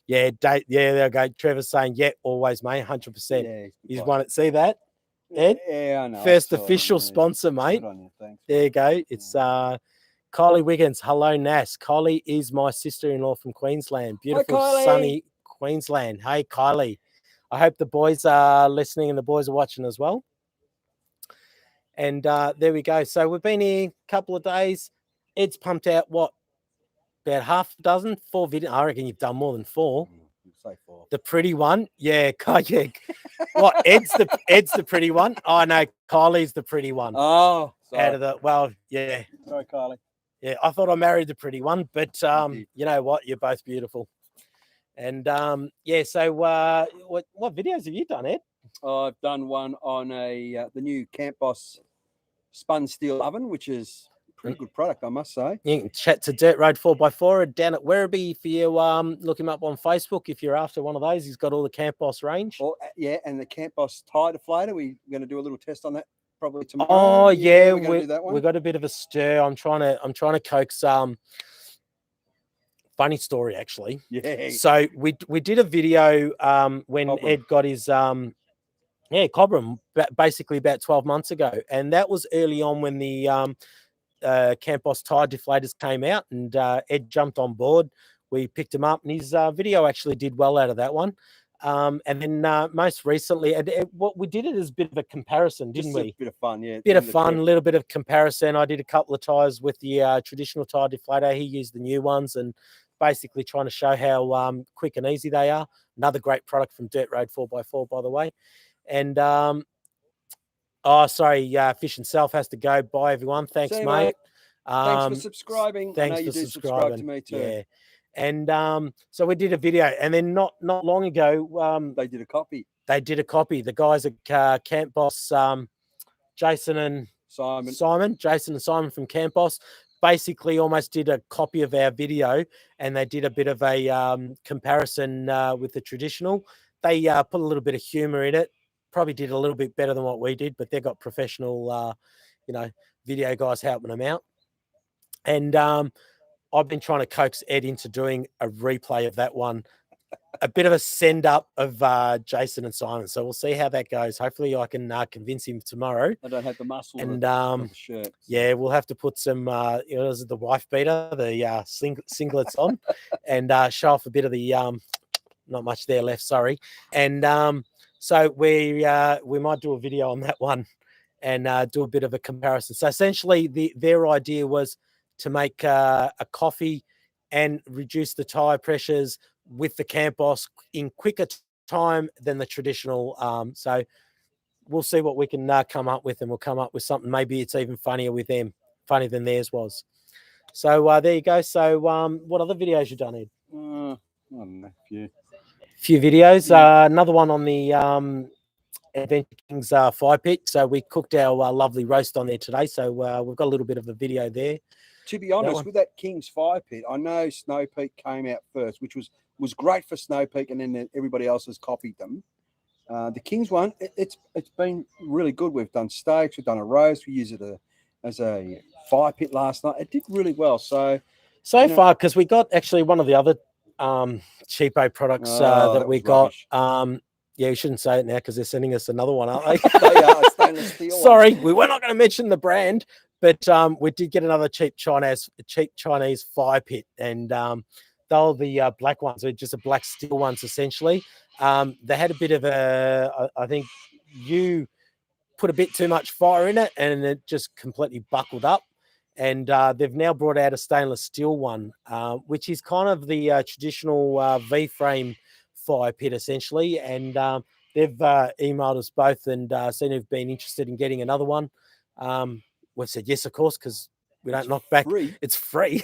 yeah, there we go. Trevor's saying, yeah, always, mate, 100%. Yeah, he's won it. See that, Ed? Yeah, I know. First official sponsor, mate. Thanks, there you go. It's Kylie Wiggins. Hello, Nas. Kylie is my sister-in-law from Queensland. Beautiful, sunny Queensland. Hey, Kylie. I hope the boys are listening and the boys are watching as well. And there we go. So we've been here a couple of days. Ed's pumped out, what, about half a dozen? 4 videos. I reckon you've done more than 4. Say 4. The pretty one. Yeah. What, Ed's the pretty one? Oh, no, Kylie's the pretty one. Oh, sorry. Out of the, well, yeah. Sorry, Kylie. Yeah, I thought I married the pretty one, but you know what? You're both beautiful. And yeah, so what videos have you done, Ed? I've done one on the new Campboss spun steel oven, which is a pretty good product, I must say. You can chat to Dirt Road 4x4 down at Werribee for you. Look him up on Facebook if you're after one of those. He's got all the Campboss range. Yeah, and the Campboss tire deflator. We're going to do a little test on that probably tomorrow. Oh yeah, we got a bit of a stir. I'm trying to coax funny story actually. Yeah. So we did a video when Cobram. Ed got his Cobram basically about 12 months ago, and that was early on when the Campboss tire deflators came out, and Ed jumped on board. We picked him up, and his video actually did well out of that one. And then most recently, what we did it as a bit of a comparison, didn't we? A bit of fun, yeah. Bit of fun, a little bit of comparison. I did a couple of tires with the traditional tire deflator. He used the new ones, and basically trying to show how quick and easy they are. Another great product from Dirt Road 4x4, by the way. And oh, sorry, Fish and Self has to go. Bye, everyone. Thanks, See you, mate. Thanks for subscribing. I know Thanks you for do subscribe to me too. Yeah. And so we did a video, and then not long ago, They did a copy. The guys at Campboss, Jason and Jason and Simon from Campboss, basically almost did a copy of our video, and they did a bit of a comparison with the traditional. They put a little bit of humor in it. Probably did a little bit better than what we did, but they've got professional, video guys helping them out. And I've been trying to coax Ed into doing a replay of that one, a bit of a send up of Jason and Simon. So we'll see how that goes. Hopefully I can convince him tomorrow. I don't have the muscle. And the shirt. So. Yeah, we'll have to put some, is it the wife beater, the singlets on, and show off a bit of the, not much there left, sorry. And so we might do a video on that one and do a bit of a comparison. So essentially their idea was to make a coffee and reduce the tire pressures with the Campboss in quicker time than the traditional. So we'll see what we can come up with, and we'll come up with something. Maybe it's even funnier with them, funnier than theirs was. So there you go. So what other videos you done, Ed? I don't know, few videos. Yeah. Another one on the Adventure Kings fire pit. So we cooked our lovely roast on there today. So we've got a little bit of a video there. To be honest, with that King's fire pit, I know Snow Peak came out first, which was great for Snow Peak, and then everybody else has copied them. The King's one, it's been really good. We've done steaks, we've done a roast, we used it as a fire pit last night. It did really well. So far, because we got actually one of the other cheapo products that we got. Yeah, you shouldn't say it now because they're sending us another one, aren't they? They are stainless steel. Sorry, we were not going to mention the brand, but we did get another cheap Chinese fire pit, and they were the black ones. They're just a black steel ones essentially. They had a bit of I think you put a bit too much fire in it, and it just completely buckled up. And they've now brought out a stainless steel one, which is kind of the traditional V-frame fire pit essentially. And they've emailed us both and seen who've been interested in getting another one. We've said yes, of course, because we don't knock back. It's free.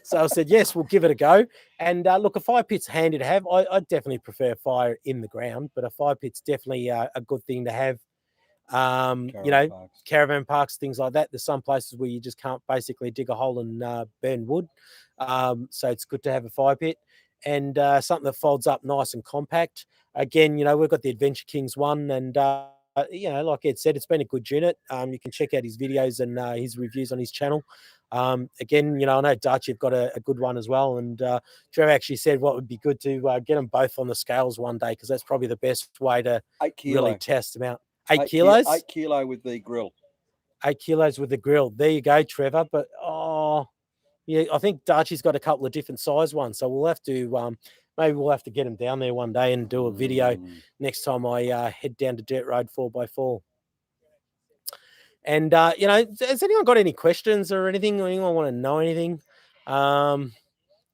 So I said, yes, we'll give it a go. And look, a fire pit's handy to have. I definitely prefer fire in the ground, but a fire pit's definitely a good thing to have. Caravan parks, things like that. There's some places where you just can't basically dig a hole and burn wood. So it's good to have a fire pit and something that folds up nice and compact. Again, we've got the Adventure Kings one, and like Ed said, it's been a good unit. You can check out his videos and his reviews on his channel. Again, I know Darche, you've got a good one as well. And Trevor actually said what would be good to get them both on the scales one day, because that's probably the best way to really test them out. 8 kilos? 8 kilo with the grill. 8 kilos with the grill. There you go, Trevor. But, yeah, I think Darche's got a couple of different size ones. So we'll have to, maybe we'll have to get him down there one day and do a video next time I head down to Dirt Road 4x4. And, has anyone got any questions or anything? Or anyone want to know anything?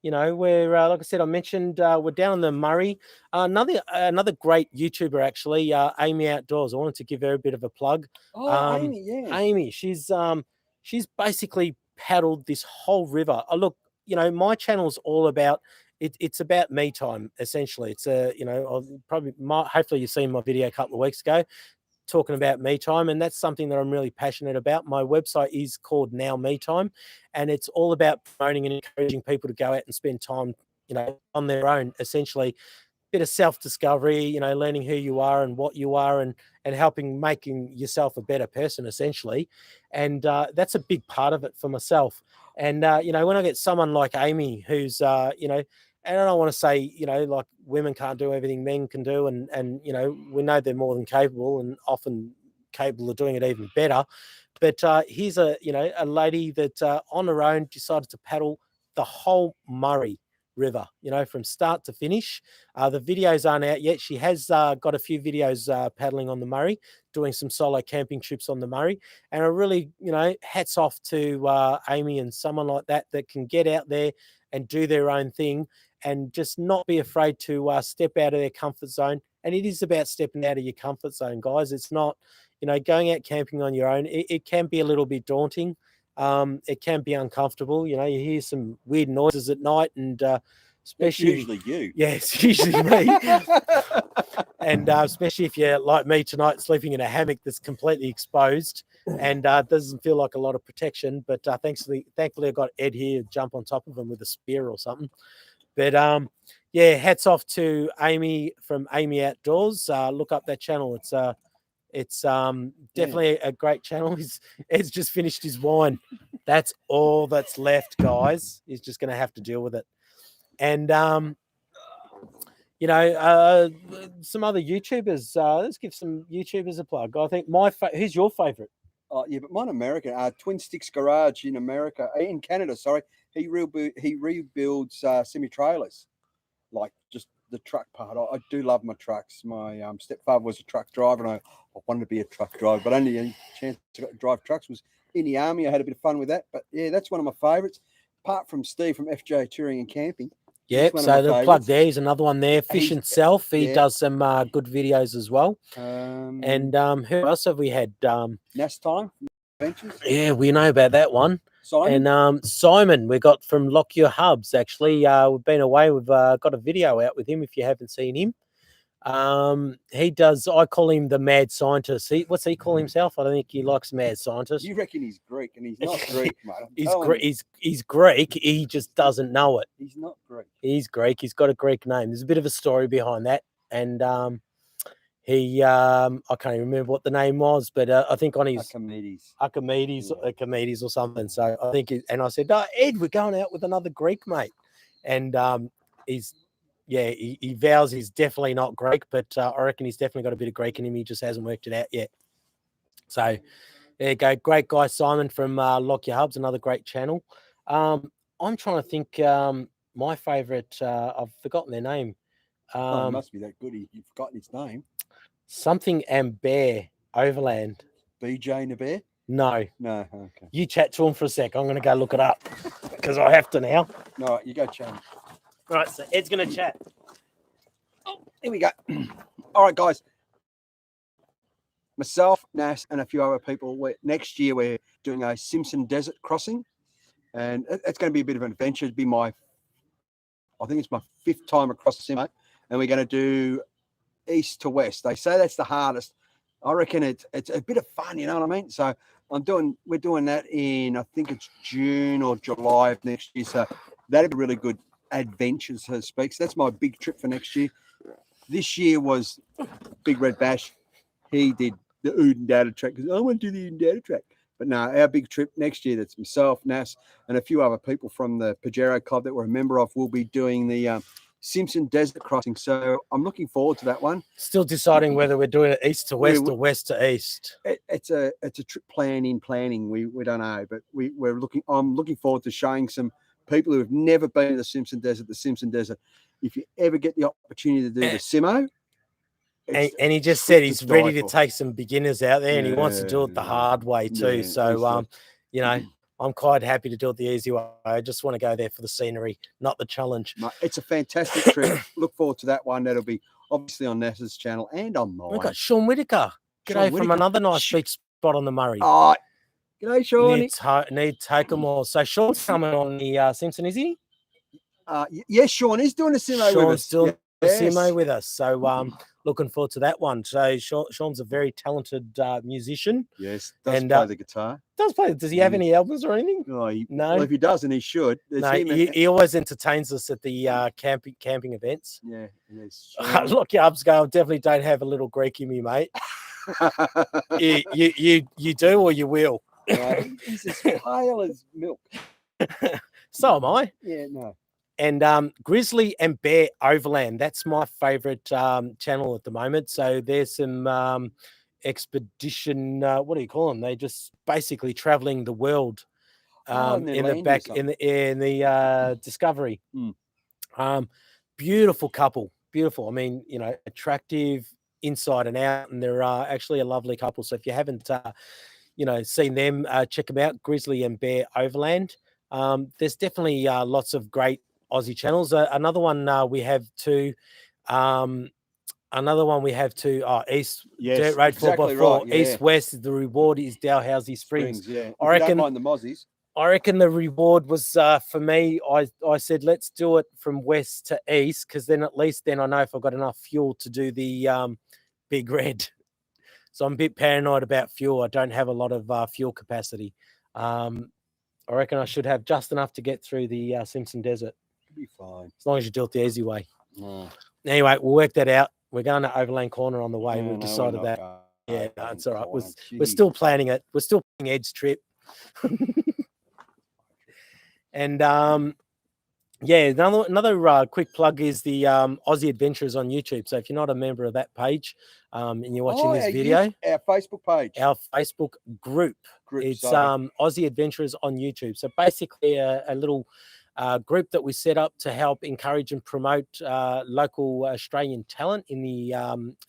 We're like I said, I mentioned we're down in the Murray. Another great YouTuber actually, Amy Outdoors. I wanted to give her a bit of a plug. Amy, yeah. Amy, she's basically paddled this whole river. Look, my channel's all about it's about me time essentially. It's hopefully you've seen my video a couple of weeks ago talking about me time, and that's something that I'm really passionate about. My website is called Now Me Time, and it's all about promoting and encouraging people to go out and spend time, on their own, essentially. Bit of self-discovery, learning who you are and what you are, and making yourself a better person, essentially. And that's a big part of it for myself. And, when I get someone like Amy, who's, and I don't want to say, like women can't do everything men can do. And we know they're more than capable and often capable of doing it even better. But here's a lady that on her own decided to paddle the whole Murray river, from start to finish. The videos aren't out yet. She has got a few videos paddling on the Murray, doing some solo camping trips on the Murray. And I really, hats off to Amy and someone like that can get out there and do their own thing and just not be afraid to step out of their comfort zone. And it is about stepping out of your comfort zone, guys. It's not, going out camping on your own. It can be a little bit daunting. It can be uncomfortable. You hear some weird noises at night, and especially usually you. Yeah, it's usually me. And especially if you're like me tonight, sleeping in a hammock that's completely exposed and doesn't feel like a lot of protection. But thankfully, I got Ed here to jump on top of him with a spear or something. But yeah, hats off to Amy from Amy Outdoors. Look up that channel. It's definitely a great channel. Ed's just finished his wine. That's all that's left, guys. He's just going to have to deal with it. And some other YouTubers. Let's give some YouTubers a plug. I think who's your favorite? Oh yeah, but mine American. Twin Sticks Garage in Canada. Sorry, he rebuilds semi trailers, like just the truck part. I do love my trucks. My stepfather was a truck driver, and I wanted to be a truck driver, but only a chance to drive trucks was in the army. I had a bit of fun with that. But yeah, that's one of my favorites. Apart from Steve from FJ Touring and Camping. Yep, so the plug there is another one there. Fish and Self. He does some good videos as well. And who else have we had? NasTime Adventures. Yeah, we know about that one. Simon. And Simon, we got from Lock Your Hubs. Actually, we've been away. We've got a video out with him. If you haven't seen him, he does. I call him the mad scientist. What's he call himself? I don't think he likes mad scientist. You reckon he's Greek, and he's not Greek, mate. He's Greek. He just doesn't know it. He's not Greek. He's Greek. He's got a Greek name. There's a bit of a story behind that, and I can't even remember what the name was, but I think on his Archimedes or something. So I think, and I said, "No, Ed, we're going out with another Greek mate," and he vows he's definitely not Greek, but I reckon he's definitely got a bit of Greek in him. He just hasn't worked it out yet. So there you go, great guy Simon from Lock Your Hubs, another great channel. I'm trying to think. My favorite, I've forgotten their name. It must be that good. You've forgotten his name. Something and Bear Overland. BJ and a Bear? No. Okay. You chat to him for a sec. I'm going to go look it up because I have to now. All right, you go chat. All right, so Ed's going to chat. Oh, here we go. All right, guys. Myself, Nas, and a few other people. Next year, we're doing a Simpson Desert crossing, and it's going to be a bit of an adventure. It'll be I think it's my 5th time across the Simo, and we're going to do east to west. They say that's the hardest. I reckon it's a bit of fun, you know what I mean? So we're doing that in, I think it's June or July of next year. So that'll be really good adventure, so to speak. So that's my big trip for next year. This year was Big Red Bash. He did the Oodendata track because I want to do the Oodendata track. But no, our big trip next year, that's myself, Nas, and a few other people from the Pajero Club that we're a member of, will be doing the Simpson Desert Crossing. So I'm looking forward to that one. Still deciding whether we're doing it east to west or west to east. It's a trip planning. We don't know, but I'm looking forward to showing some people who have never been to the Simpson Desert. If you ever get the opportunity to do the Simo. And he just said he's ready to take some beginners out there, and he wants to do it the hard way too. Yeah, so, I'm quite happy to do it the easy way. I just want to go there for the scenery, not the challenge. It's a fantastic trip. Look forward to that one. That'll be obviously on Nas's channel and on mine. We've got Sean Whitaker. G'day from another nice beach spot on the Murray. Oh, g'day, Sean. Need to take them all. So Sean's coming on the Simpson, is he? Yes, Sean is doing a Simo with us. Doing a Simo with us. So looking forward to that one. So Sean's a very talented musician. Yes, does play the guitar. Does he have any albums or anything? No. Well, if he doesn't, he should. He always entertains us at the camping events. Yeah, yes. Look, your ups go. I definitely don't have a little Greek in me, mate. you do or you will. He's as pale as milk. So am I. Yeah, no. And Grizzly and Bear Overland, that's my favorite channel at the moment. So there's some expedition, what do you call them? They just basically traveling the world in the Discovery. Beautiful couple, beautiful. I mean, attractive inside and out, and they're actually a lovely couple. So if you haven't, seen them, check them out. Grizzly and Bear Overland. There's definitely lots of great Aussie channels. Another one we have too. East Dirt Road exactly 4x4. right, yeah. East West. The reward is Dalhousie Springs. Yeah. If I you reckon. don't mind the Mozzies. I reckon the reward was for me. I said let's do it from west to east, because then at least I know if I've got enough fuel to do the Big Red. So I'm a bit paranoid about fuel. I don't have a lot of fuel capacity. I reckon I should have just enough to get through the Simpson Desert. Be fine. As long as you do it the easy way. No. Anyway, we'll work that out. We're going to Overland Corner on the way. We've decided that. Yeah, no, it's all right. We're still planning it. We're still planning Ed's trip. And another quick plug is the Aussie Adventures on YouTube. So if you're not a member of that page and you're watching this video, our Facebook page, our Facebook group, it's Aussie Adventures on YouTube. So basically a little group that we set up to help encourage and promote local Australian talent in the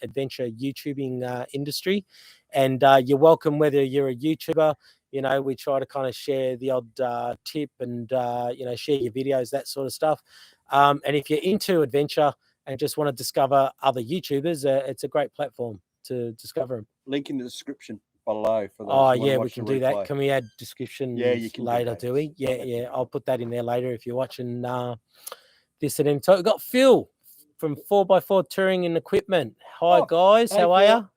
adventure YouTubing industry. And you're welcome whether you're a YouTuber. We try to kind of share the odd tip and, share your videos, that sort of stuff. And if you're into adventure and just want to discover other YouTubers, it's a great platform to discover them. Link in the description below. For those we can do that. Can we add description later, do we? Yeah. I'll put that in there later if you're watching this and then. So we've got Phil from 4x4 Touring and Equipment. Hi, guys. How are you?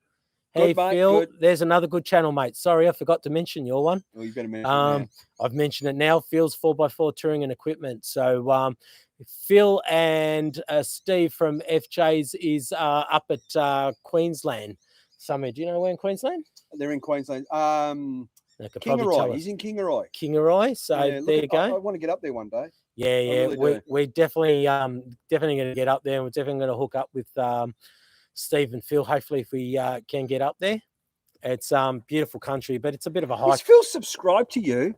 Hey, good, mate, Phil, good. There's another good channel, mate. Sorry, I forgot to mention your one. Well, you better mention it now. I've mentioned it now. Phil's 4x4 Touring and Equipment. So Phil and Steve from FJ's is up at Queensland. Somewhere. Do you know where in Queensland? They're in Queensland. Kingaroy. He's in Kingaroy. Kingaroy. So there you go. I want to get up there one day. Yeah. Really we're definitely going to get up there. And we're definitely going to hook up with Steve and Phil, hopefully, if we can get up there. It's beautiful country, but it's a bit of a hike. Is Phil subscribed to you?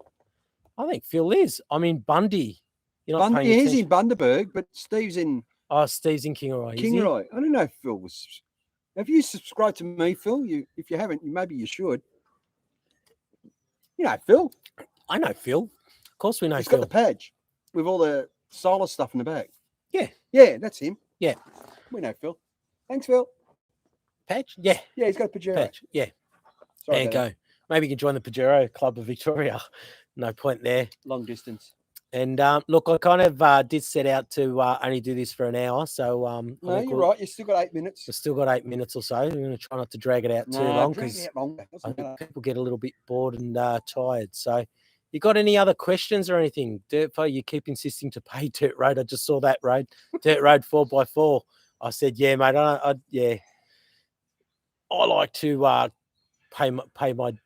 I think Phil is. I'm in Bundy. He's in Bundaberg, but Steve's in... Oh, Steve's in Kingaroy. Kingaroy. I don't know if Phil was... Have you subscribed to me, Phil? If you haven't, maybe you should. You know Phil. I know Phil. Of course we know Phil. He's Phil. got the badge with all the solar stuff in the back. Yeah. Yeah, that's him. Yeah. We know Phil. Thanks, Phil. Patch? Yeah. Yeah, he's got a Pajero. Patch. Yeah. There you go. Maybe you can join the Pajero Club of Victoria. No point there. Long distance. And look, I kind of did set out to only do this for an hour. So no, you're right. You've still got 8 minutes. We've still got 8 minutes or so. I'm going to try not to drag it out too long because people get a little bit bored and tired. So you got any other questions or anything? Dirtfo, you keep insisting to pay Dirt Road. I just saw that road. Dirt Road 4x4. I said, yeah, mate. I like to pay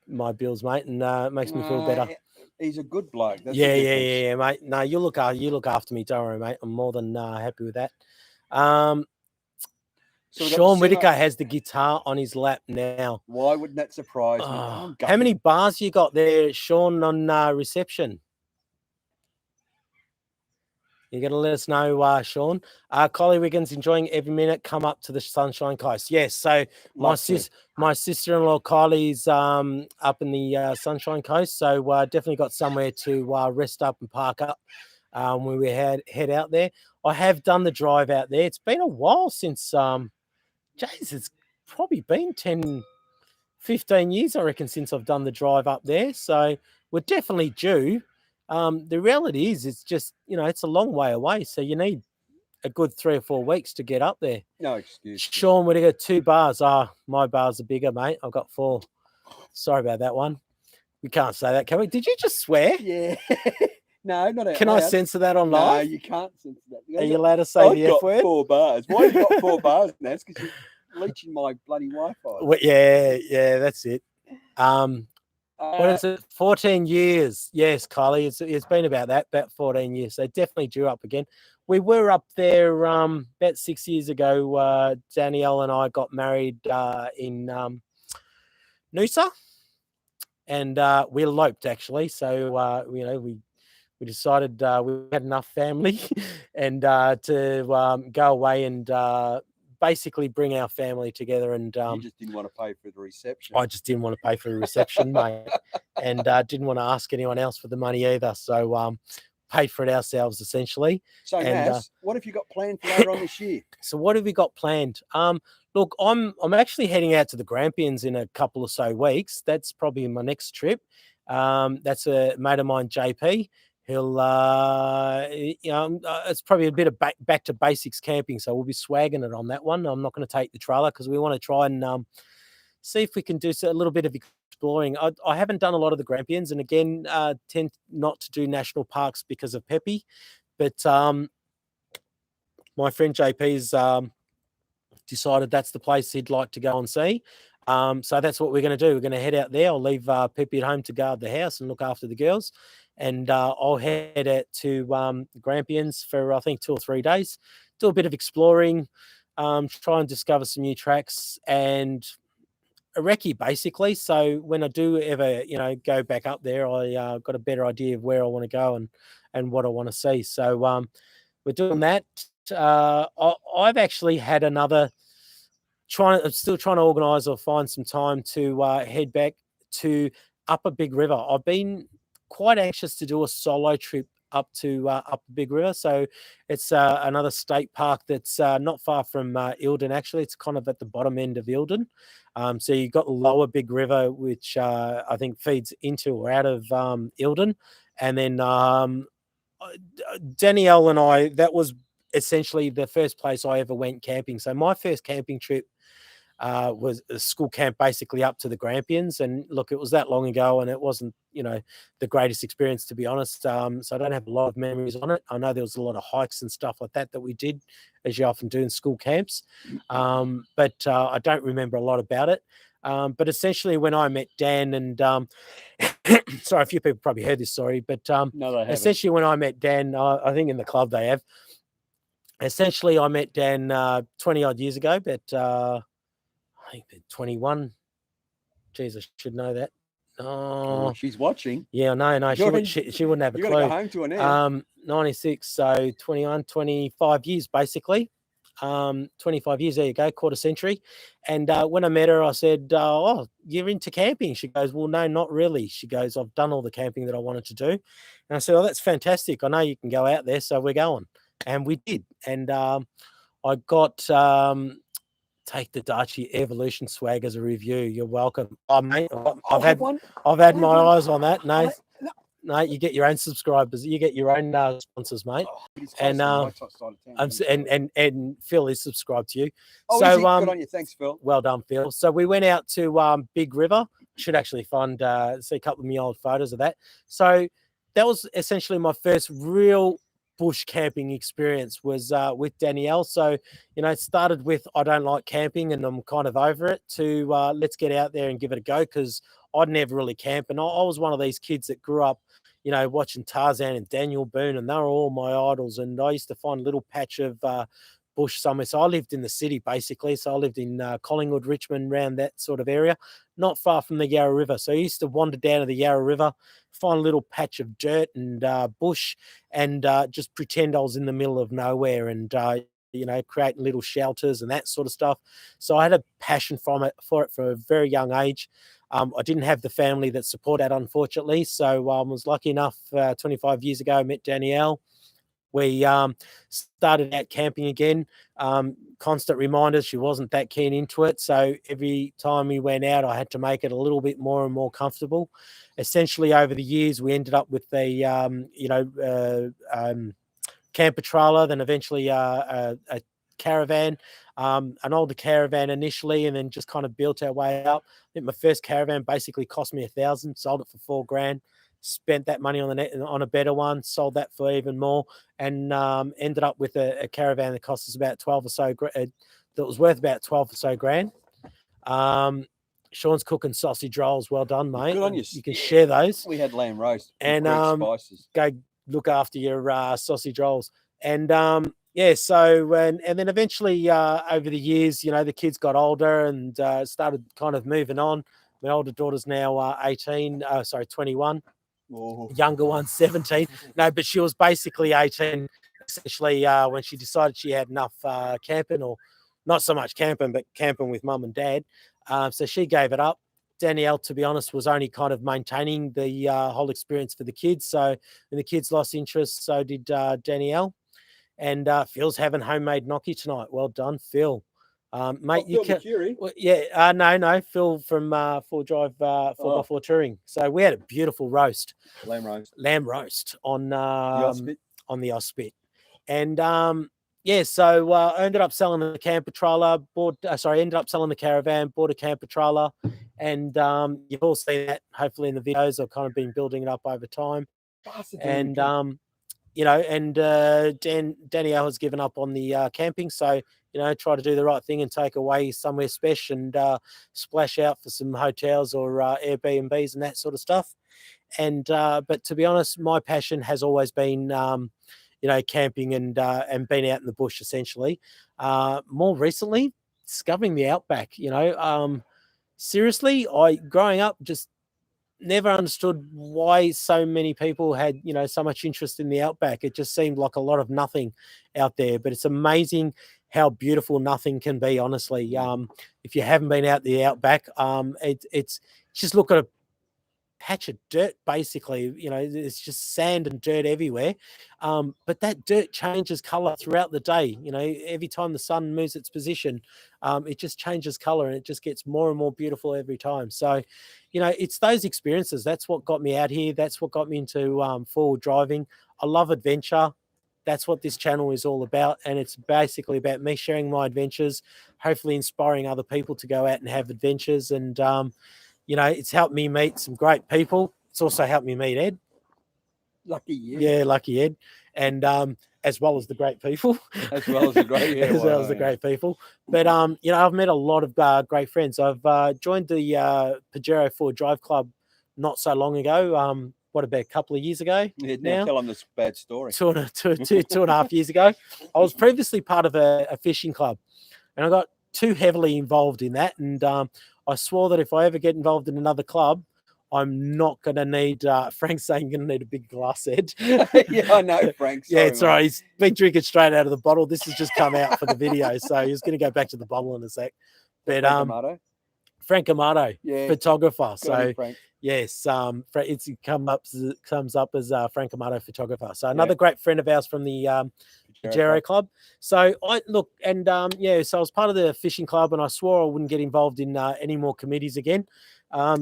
my bills, mate, and it makes me feel better. He's a good bloke. That's yeah, mate. No, you look after me. Don't worry, mate. I'm more than happy with that. So Sean Whitaker has the guitar on his lap now. Why wouldn't that surprise me? How many bars you got there, Sean, on reception? You're going to let us know, Sean. Collie Wiggins enjoying every minute. Come up to the Sunshine Coast. Yes, so my sister-in-law Kylie's up in the Sunshine Coast, so definitely got somewhere to rest up and park up when we head out there. I have done the drive out there. It's been a while since, it's probably been 10, 15 years, I reckon, since I've done the drive up there. So we're definitely due. The reality is it's just, it's a long way away. So you need a good 3 or 4 weeks to get up there. No excuse. Sean, would have got 2 bars. My bars are bigger, mate. I've got 4. Sorry about that one. We can't say that, can we? Did you just swear? Yeah. No, not out Can loud. I censor that on live? No, you can't censor that. Are you allowed to say the F word? 4 bars. Why have you got 4 bars, Nas? Because you're leeching my bloody Wi-Fi. Well, yeah, that's it. What is it? 14 years. Yes, Kylie. It's been about 14 years. So definitely due up again. We were up there about 6 years ago. Danielle and I got married in Noosa, and we eloped actually. So we we decided we had enough family and to go away and basically bring our family together. And you just didn't want to pay for the reception. I just didn't want to pay for the reception, mate, and didn't want to ask anyone else for the money either. So paid for it ourselves, essentially. So, Nas, what have you got planned for later on this year? So what have we got planned? Look, I'm actually heading out to the Grampians in a couple or so weeks. That's probably my next trip. That's a mate of mine, JP. He'll, it's probably a bit of back to basics camping. So we'll be swagging it on that one. I'm not going to take the trailer because we want to try and see if we can do a little bit of exploring. I haven't done a lot of the Grampians, and again, tend not to do national parks because of Peppy. But my friend JP's decided that's the place he'd like to go and see. So that's what we're going to do. We're going to head out there. I'll leave Peppy at home to guard the house and look after the girls. And I'll head out to Grampians for, I think, 2 or 3 days. Do a bit of exploring, try and discover some new tracks and a recce, basically. So when I do ever, go back up there, I got a better idea of where I want to go and what I want to see. So we're doing that. I've actually had I'm still trying to organise or find some time to head back to Upper Big River. I've been quite anxious to do a solo trip up to Upper Big River. So it's another state park that's not far from Eildon, actually. It's kind of at the bottom end of Eildon. So you've got the Lower Big River, which I think feeds into or out of Eildon. And then Danielle and I, that was essentially the first place I ever went camping. So my first camping trip was a school camp basically up to the Grampians. And look, it was that long ago and it wasn't, the greatest experience, to be honest. So I don't have a lot of memories on it. I know there was a lot of hikes and stuff like that we did, as you often do in school camps. But I don't remember a lot about it. But essentially when I met Dan and sorry, a few people probably heard this story, but No, they haven't. Essentially when I met Dan, I think in the club they have, essentially I met Dan 20 odd years ago, but I think 21. Jeez, I should know that. Oh, she's watching. Yeah, no, she wouldn't have a clue. You got to go home to her now. 96, so 21, 25 years basically. 25 years, there you go, quarter century. And when I met her, I said, oh, you're into camping? She goes, well, no, not really. She goes, I've done all the camping that I wanted to do. And I said, oh, that's fantastic. I know you can go out there, so we're going. And we did. And I got take the Darche Evolution swag as a review. You're welcome. Oh, mate, I've had my eyes on that. No, you get your own subscribers. You get your own sponsors, mate. And Phil is subscribed to you. Oh, so good on you. Thanks, Phil. Well done, Phil. So we went out to Big River. Should actually see a couple of my old photos of that. So that was essentially my first real bush camping experience was with Danielle. So, it started with I don't like camping and I'm kind of over it to let's get out there and give it a go, because I'd never really camp. And I was one of these kids that grew up, watching Tarzan and Daniel Boone, and they were all my idols. And I used to find a little patch of bush somewhere. So I lived in the city, basically. So I lived in Collingwood, Richmond, around that sort of area, not far from the Yarra River. So I used to wander down to the Yarra River, find a little patch of dirt and bush, and just pretend I was in the middle of nowhere and, creating little shelters and that sort of stuff. So I had a passion for it from a very young age. I didn't have the family that support that, unfortunately. So I was lucky enough 25 years ago, I met Danielle. We started out camping again. Constant reminders, she wasn't that keen into it. So every time we went out, I had to make it a little bit more and more comfortable. Essentially, over the years, we ended up with a camper trailer, then eventually a caravan, an older caravan initially, and then just kind of built our way up. I think my first caravan basically cost me $1,000, sold it for $4,000. Spent that money on a better one, sold that for even more, and ended up with a caravan that cost us about 12 or so. That was worth about 12 or so grand. Sean's cooking sausage rolls. Well done, mate. Good on you. You can share those. We had lamb roast and spices. Go look after your sausage rolls. And so and then eventually over the years, the kids got older and started kind of moving on. My older daughter's now 21. Younger one, 17. No, but she was basically 18, essentially, when she decided she had enough camping, or not so much camping, but camping with mum and dad. So she gave it up. Danielle, to be honest, was only kind of maintaining the whole experience for the kids. So when the kids lost interest, so did Danielle. And Phil's having homemade gnocchi tonight. Well done, Phil. Mate, you can. Well, yeah, no, Phil from 4Drive 4x4 Touring. So we had a beautiful roast, lamb roast on the Ospit, and so I ended up selling the camper trailer. Ended up selling the caravan, bought a camper trailer, and you've all seen that hopefully in the videos. I've kind of been building it up over time, and Danielle has given up on the camping, so try to do the right thing and take away somewhere special and splash out for some hotels or Airbnbs and that sort of stuff. And but to be honest, my passion has always been camping and being out in the bush essentially. More recently, discovering the outback. Seriously, growing up just never understood why so many people had so much interest in the outback. It just seemed like a lot of nothing out there, but it's amazing how beautiful nothing can be, honestly. If you haven't been out the outback, it's just look at a patch of dirt, basically. It's just sand and dirt everywhere, but that dirt changes color throughout the day. Every time the sun moves its position, it just changes color, and it just gets more and more beautiful every time. So it's those experiences. That's what got me out here. That's what got me into forward driving. I love adventure. That's what this channel is all about, and it's basically about me sharing my adventures, hopefully inspiring other people to go out and have adventures. And it's helped me meet some great people. It's also helped me meet Ed. Lucky you. Yeah, lucky Ed. And as well as the great people. As well as the great, yeah, as well as the great people. But I've met a lot of great friends. I've joined the Pajero 4Drive Club not so long ago. What, about a couple of years ago? Yeah, now tell them this bad story. Two and a half years ago. I was previously part of a fishing club, and I got too heavily involved in that. And I swore that if I ever get involved in another club, I'm not going to need, Frank's saying you're going to need a big glass head. Yeah, I know, Frank. Sorry, yeah, it's all right. He's been drinking straight out of the bottle. This has just come out for the video, so he's going to go back to the bottle in a sec. But Frank Amato, yeah, photographer. So Frank. Yes, it comes up as Frank Amato, photographer. So another great friend of ours from the Pajero Club. So so I was part of the fishing club, and I swore I wouldn't get involved in any more committees again.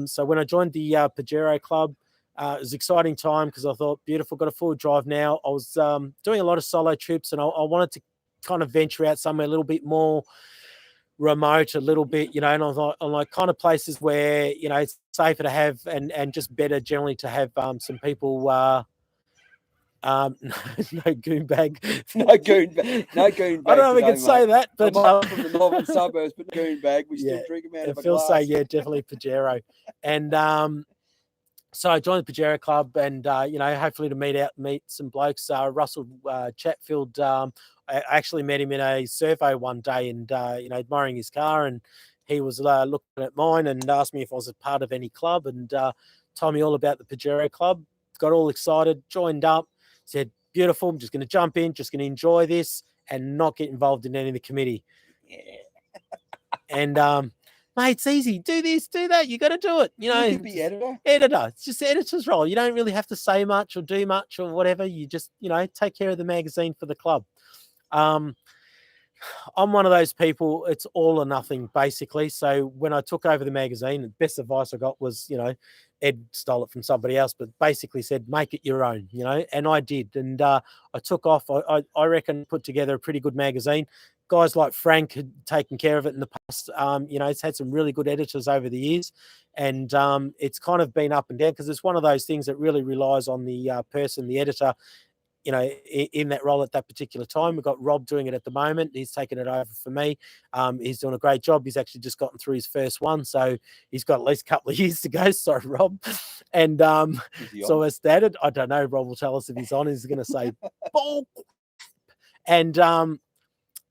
So when I joined the Pajero Club, it was an exciting time because I thought, beautiful, got a forward drive now. I was doing a lot of solo trips, and I wanted to kind of venture out somewhere a little bit more remote, a little bit, and I thought on like kind of places where it's safer to have and just better generally to have some people. No goon bag. No goon bag. I don't know if we can say that, but I'm from the northern suburbs, but goon bag, we still drink them out of a glass. Say, yeah, definitely Pajero. And so I joined the Pajero Club, and hopefully to meet some blokes. Russell Chatfield, I actually met him in a survey one day, and admiring his car, and he was looking at mine and asked me if I was a part of any club, and told me all about the Pajero Club. Got all excited, joined up, said, beautiful, I'm just going to jump in, just going to enjoy this and not get involved in any of the committee. Yeah. And mate, it's easy. Do this, do that. You got to do it. You could be editor. It's just the editor's role. You don't really have to say much or do much or whatever. You just take care of the magazine for the club. I'm one of those people, it's all or nothing, basically. So when I took over the magazine, the best advice I got was, Ed stole it from somebody else, but basically said, make it your own, and I did. And I took off. I reckon put together a pretty good magazine. Guys like Frank had taken care of it in the past. It's had some really good editors over the years, and it's kind of been up and down because it's one of those things that really relies on the person, the editor, in that role at that particular time. We've got Rob doing it at the moment. He's taken it over for me. He's doing a great job. He's actually just gotten through his first one, so he's got at least a couple of years to go. Sorry, Rob. And so as stated, I don't know. Rob will tell us if he's on. He's going to say, "Ball." And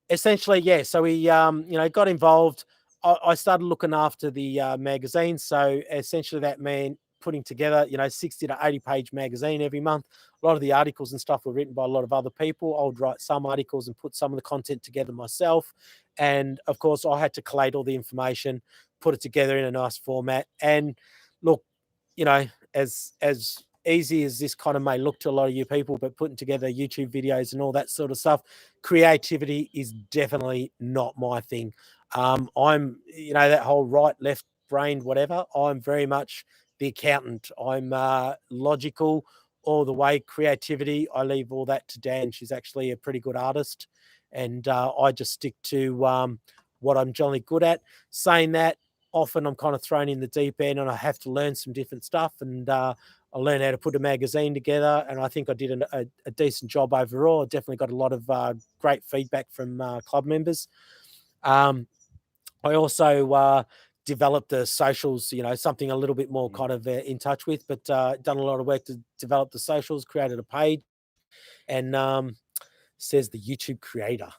essentially, yeah. So we, got involved. I started looking after the magazine. So essentially, that meant putting together, 60 to 80 page magazine every month. A lot of the articles and stuff were written by a lot of other people. I would write some articles and put some of the content together myself. And of course, I had to collate all the information, put it together in a nice format. And look, as easy as this kind of may look to a lot of you people, but putting together YouTube videos and all that sort of stuff, creativity is definitely not my thing. I'm, that whole right, left brain, whatever. I'm very much the accountant. I'm logical all the way. Creativity, I leave all that to Dan. She's actually a pretty good artist. And I just stick to what I'm generally good at. Saying that, often I'm kind of thrown in the deep end and I have to learn some different stuff. And I learned how to put a magazine together. And I think I did a decent job overall. I definitely got a lot of great feedback from club members. I also developed the socials, something a little bit more kind of in touch with, but done a lot of work to develop the socials, created a page, and says the YouTube creator.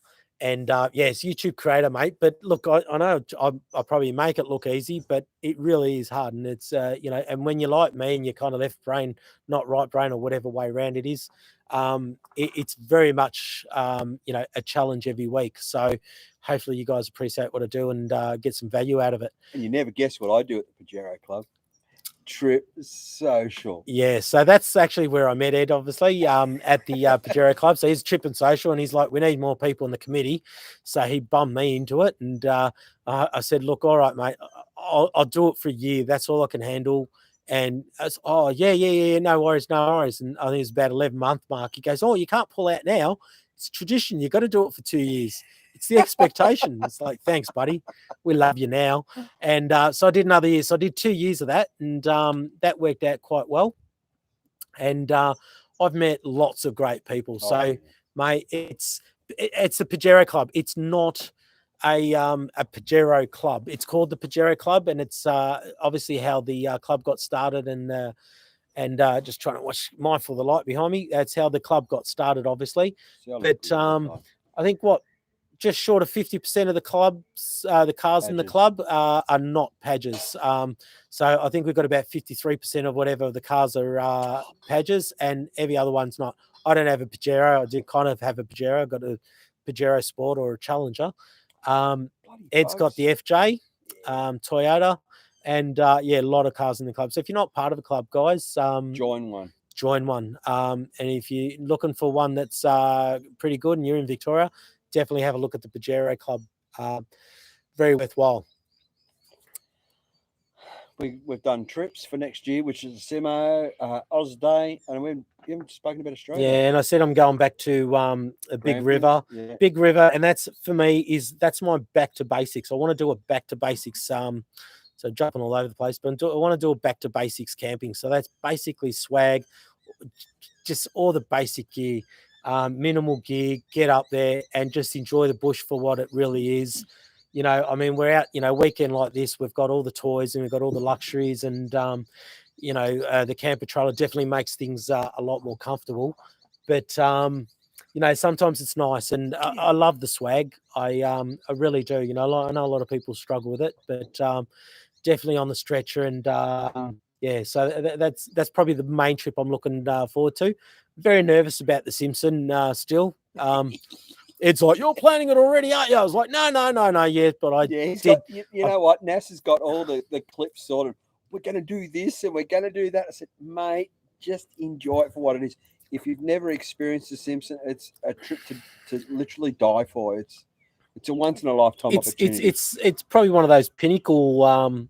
And yes, YouTube creator, mate. But look, I know I probably make it look easy, but it really is hard. And it's, and when you're like me and you're kind of left brain, not right brain, or whatever way around it is, it's very much, a challenge every week. So hopefully you guys appreciate what I do and get some value out of it. And you never guess what I do at the Pajero Club. Trip social. Yeah, so that's actually where I met Ed, obviously, at the Pajero Club. So he's Trip and Social, and he's like, we need more people in the committee. So he bummed me into it, and I said, look, all right, mate, I'll do it for a year. That's all I can handle. And I was, oh, yeah, no worries. And I think it's about 11-month mark. He goes, oh, you can't pull out now. It's tradition. You got to do it for 2 years. It's the expectation. It's like, thanks, buddy. We love you now. And so I did another year. So I did 2 years of that, and that worked out quite well. And I've met lots of great people. So, mate, it's a Pajero Club. It's not a Pajero Club. It's called the Pajero Club, and it's obviously how the club got started. And just trying to watch, mindful of the light behind me. That's how the club got started, obviously. But I think just short of 50% of the clubs, the cars in the club are not Padges. So I think we've got about 53% of whatever the cars are Padges, and every other one's not. I don't have a Pajero. I did kind of have a Pajero. I've got a Pajero Sport or a Challenger. Ed's got the FJ, Toyota, and a lot of cars in the club. So if you're not part of a club, guys, join one. And if you're looking for one that's pretty good and you're in Victoria, definitely have a look at the Pajero Club. Very worthwhile. We've done trips for next year, which is a Simo, Oz Day, and we haven't spoken about Australia. Yeah, and I said I'm going back to a Big River. Yeah. Big River, and that's, for me, that's my back to basics. I want to do a back to basics, so jumping all over the place, but I want to do a back to basics camping. So that's basically swag, just all the basic gear. Minimal gear, get up there and just enjoy the bush for what it really is. We're out, weekend like this, we've got all the toys and we've got all the luxuries, and the camper trailer definitely makes things a lot more comfortable. But sometimes it's nice, and I love the swag. I really do. I know a lot of people struggle with it, but definitely on the stretcher. And so that's probably the main trip I'm looking forward to. Very nervous about the Simpson still. It's like, you're planning it already, aren't you? I was like, no yet, but I did. You know what? NASA's got all the clips sorted. We're going to do this and we're going to do that. I said, mate, just enjoy it for what it is. If you've never experienced the Simpson, it's a trip to literally die for. It's a once in a lifetime opportunity. It's probably one of those pinnacle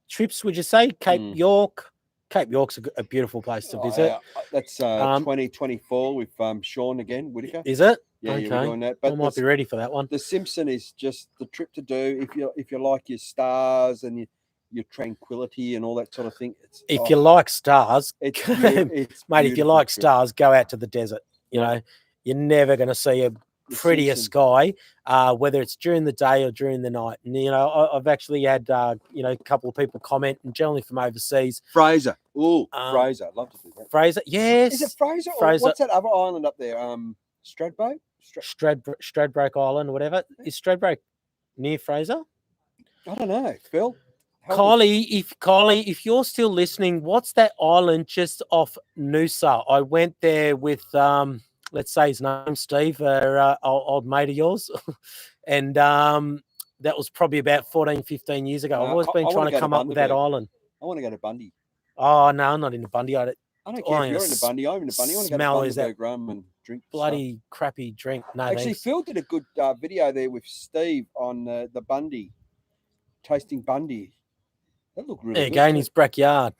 trips, would you say? Cape York. Cape York's a beautiful place to visit. That's 2024 with Sean again, Whitaker. Is it? Yeah, okay. We're doing that. But I might be ready for that one. The Simpson is just the trip to do if you like your stars and your tranquility and all that sort of thing. If you like stars, it's mate, if you like stars, go out to the desert. You're never going to see a prettier sky, whether it's during the day or during the night. And I've actually had a couple of people comment, and generally from overseas. Fraser, Fraser, I'd love to do that. Fraser, yes. Is it Fraser? Fraser. Or what's that other island up there? Stradbroke? Stradbroke Island, whatever. Is Stradbroke near Fraser? I don't know, Phil. Kylie, if you're still listening, what's that island just off Noosa? I went there with let's say his name, Steve, old mate of yours, and that was probably about 14, 15 years ago. I've always been trying to come up with that island. I want to go to Bundy. Oh no, I'm not into Bundy. I don't care if you're into Bundy. I'm into Bundy. I want to go to Bundaberg Rum and drink bloody crappy drink. No, actually, thanks. Phil did a good video there with Steve on the Bundy, tasting Bundy. That looked really good. There you go, in his backyard.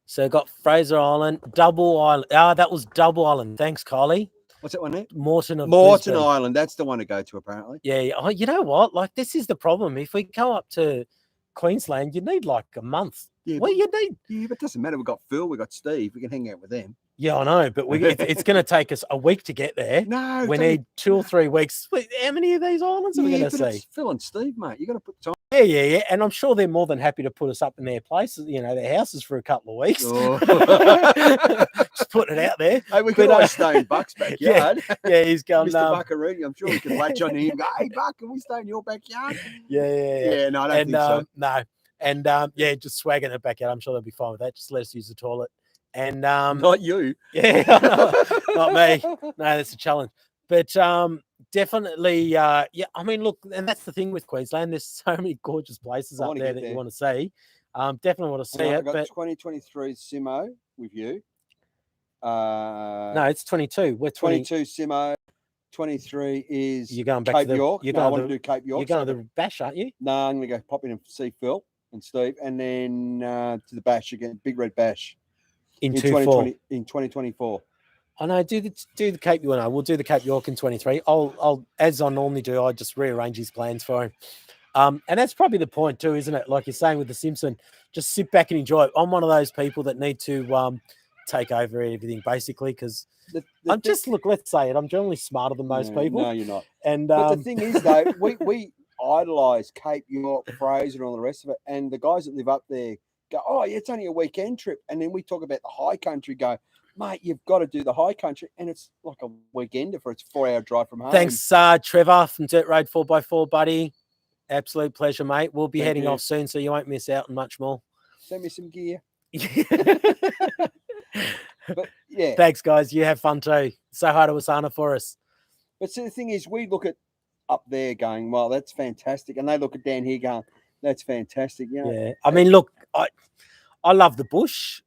So got Fraser Island, Double Island. That was Double Island. Thanks, Kylie. What's that one there? Morton Brisbane. Island. That's the one to go to, apparently. Yeah. Oh, you know what? Like, this is the problem. If we go up to Queensland, you need like a month. Yeah, what you need? Yeah, but it doesn't matter. We've got Phil, we've got Steve. We can hang out with them. Yeah, I know, but it's going to take us a week to get there. No, we need 2 or 3 weeks. Wait, how many of these islands are we going to see? It's Phil and Steve, mate. You got to put time. Yeah. And I'm sure they're more than happy to put us up in their places, their houses for a couple of weeks. Oh. Just putting it out there. Hey, we could always stay in Buck's backyard. Yeah, he's going. Mr. Buckaroo, I'm sure we can latch on him and go, hey, Buck, can we stay in your backyard? Yeah. No, I don't think so. No. And just swagging it back out. I'm sure they'll be fine with that. Just let us use the toilet. And not you. Yeah, not me. No, that's a challenge. But definitely, I mean, look, and that's the thing with Queensland. There's so many gorgeous places up there that you want to see. Definitely want to see it. I've got 2023 Simo with you. No, it's 22. We're 22 Simo. 23 is you're going back Cape to York. I want to do Cape York. You're going to the Bash, aren't you? No, I'm going to go pop in and see Phil and Steve, and then to the Bash again, Big Red Bash in 2024. I know. Do the Cape York. We'll do the Cape York in 23. I'll as I normally do. I just rearrange his plans for him. And that's probably the point too, isn't it? Like you're saying with the Simpson, just sit back and enjoy it. I'm one of those people that need to take over everything basically because I'm just let's say it. I'm generally smarter than most people. No, you're not. And but the thing is though, we idolize Cape York, Fraser, and all the rest of it. And the guys that live up there go, oh, yeah, it's only a weekend trip. And then we talk about the high country, go, mate, you've got to do the high country. And it's like a weekender for it's a 4-hour drive from home. Thanks, Trevor from Dirt Road 4x4, buddy. Absolute pleasure, mate. We'll be heading off soon, so you won't miss out on much more. Send me some gear. But yeah. Thanks, guys. You have fun too. Say hi to Asana for us. But see, the thing is, we look at up there going, well, that's fantastic. And they look at down here going, that's fantastic. Yeah. I mean, look, I love the bush.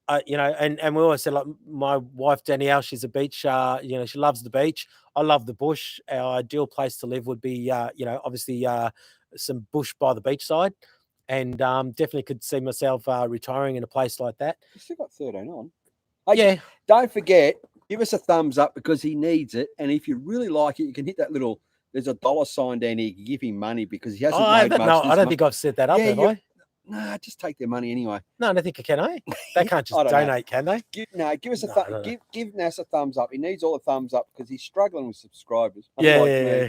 And we always said, like, my wife Danielle, she's a beach. She loves the beach. I love the bush. Our ideal place to live would be, obviously some bush by the beachside, and definitely could see myself retiring in a place like that. You still got 13 on. Hey, don't forget, give us a thumbs up because he needs it. And if you really like it, you can hit that little. There's a dollar sign down here. You can give him money because he hasn't made much. No, I don't think I've set that up, have I? No, just take their money anyway. No, I don't think I can. They can't just donate, can they? Give us a give Nas a thumbs up. He needs all the thumbs up because he's struggling with subscribers. Yeah.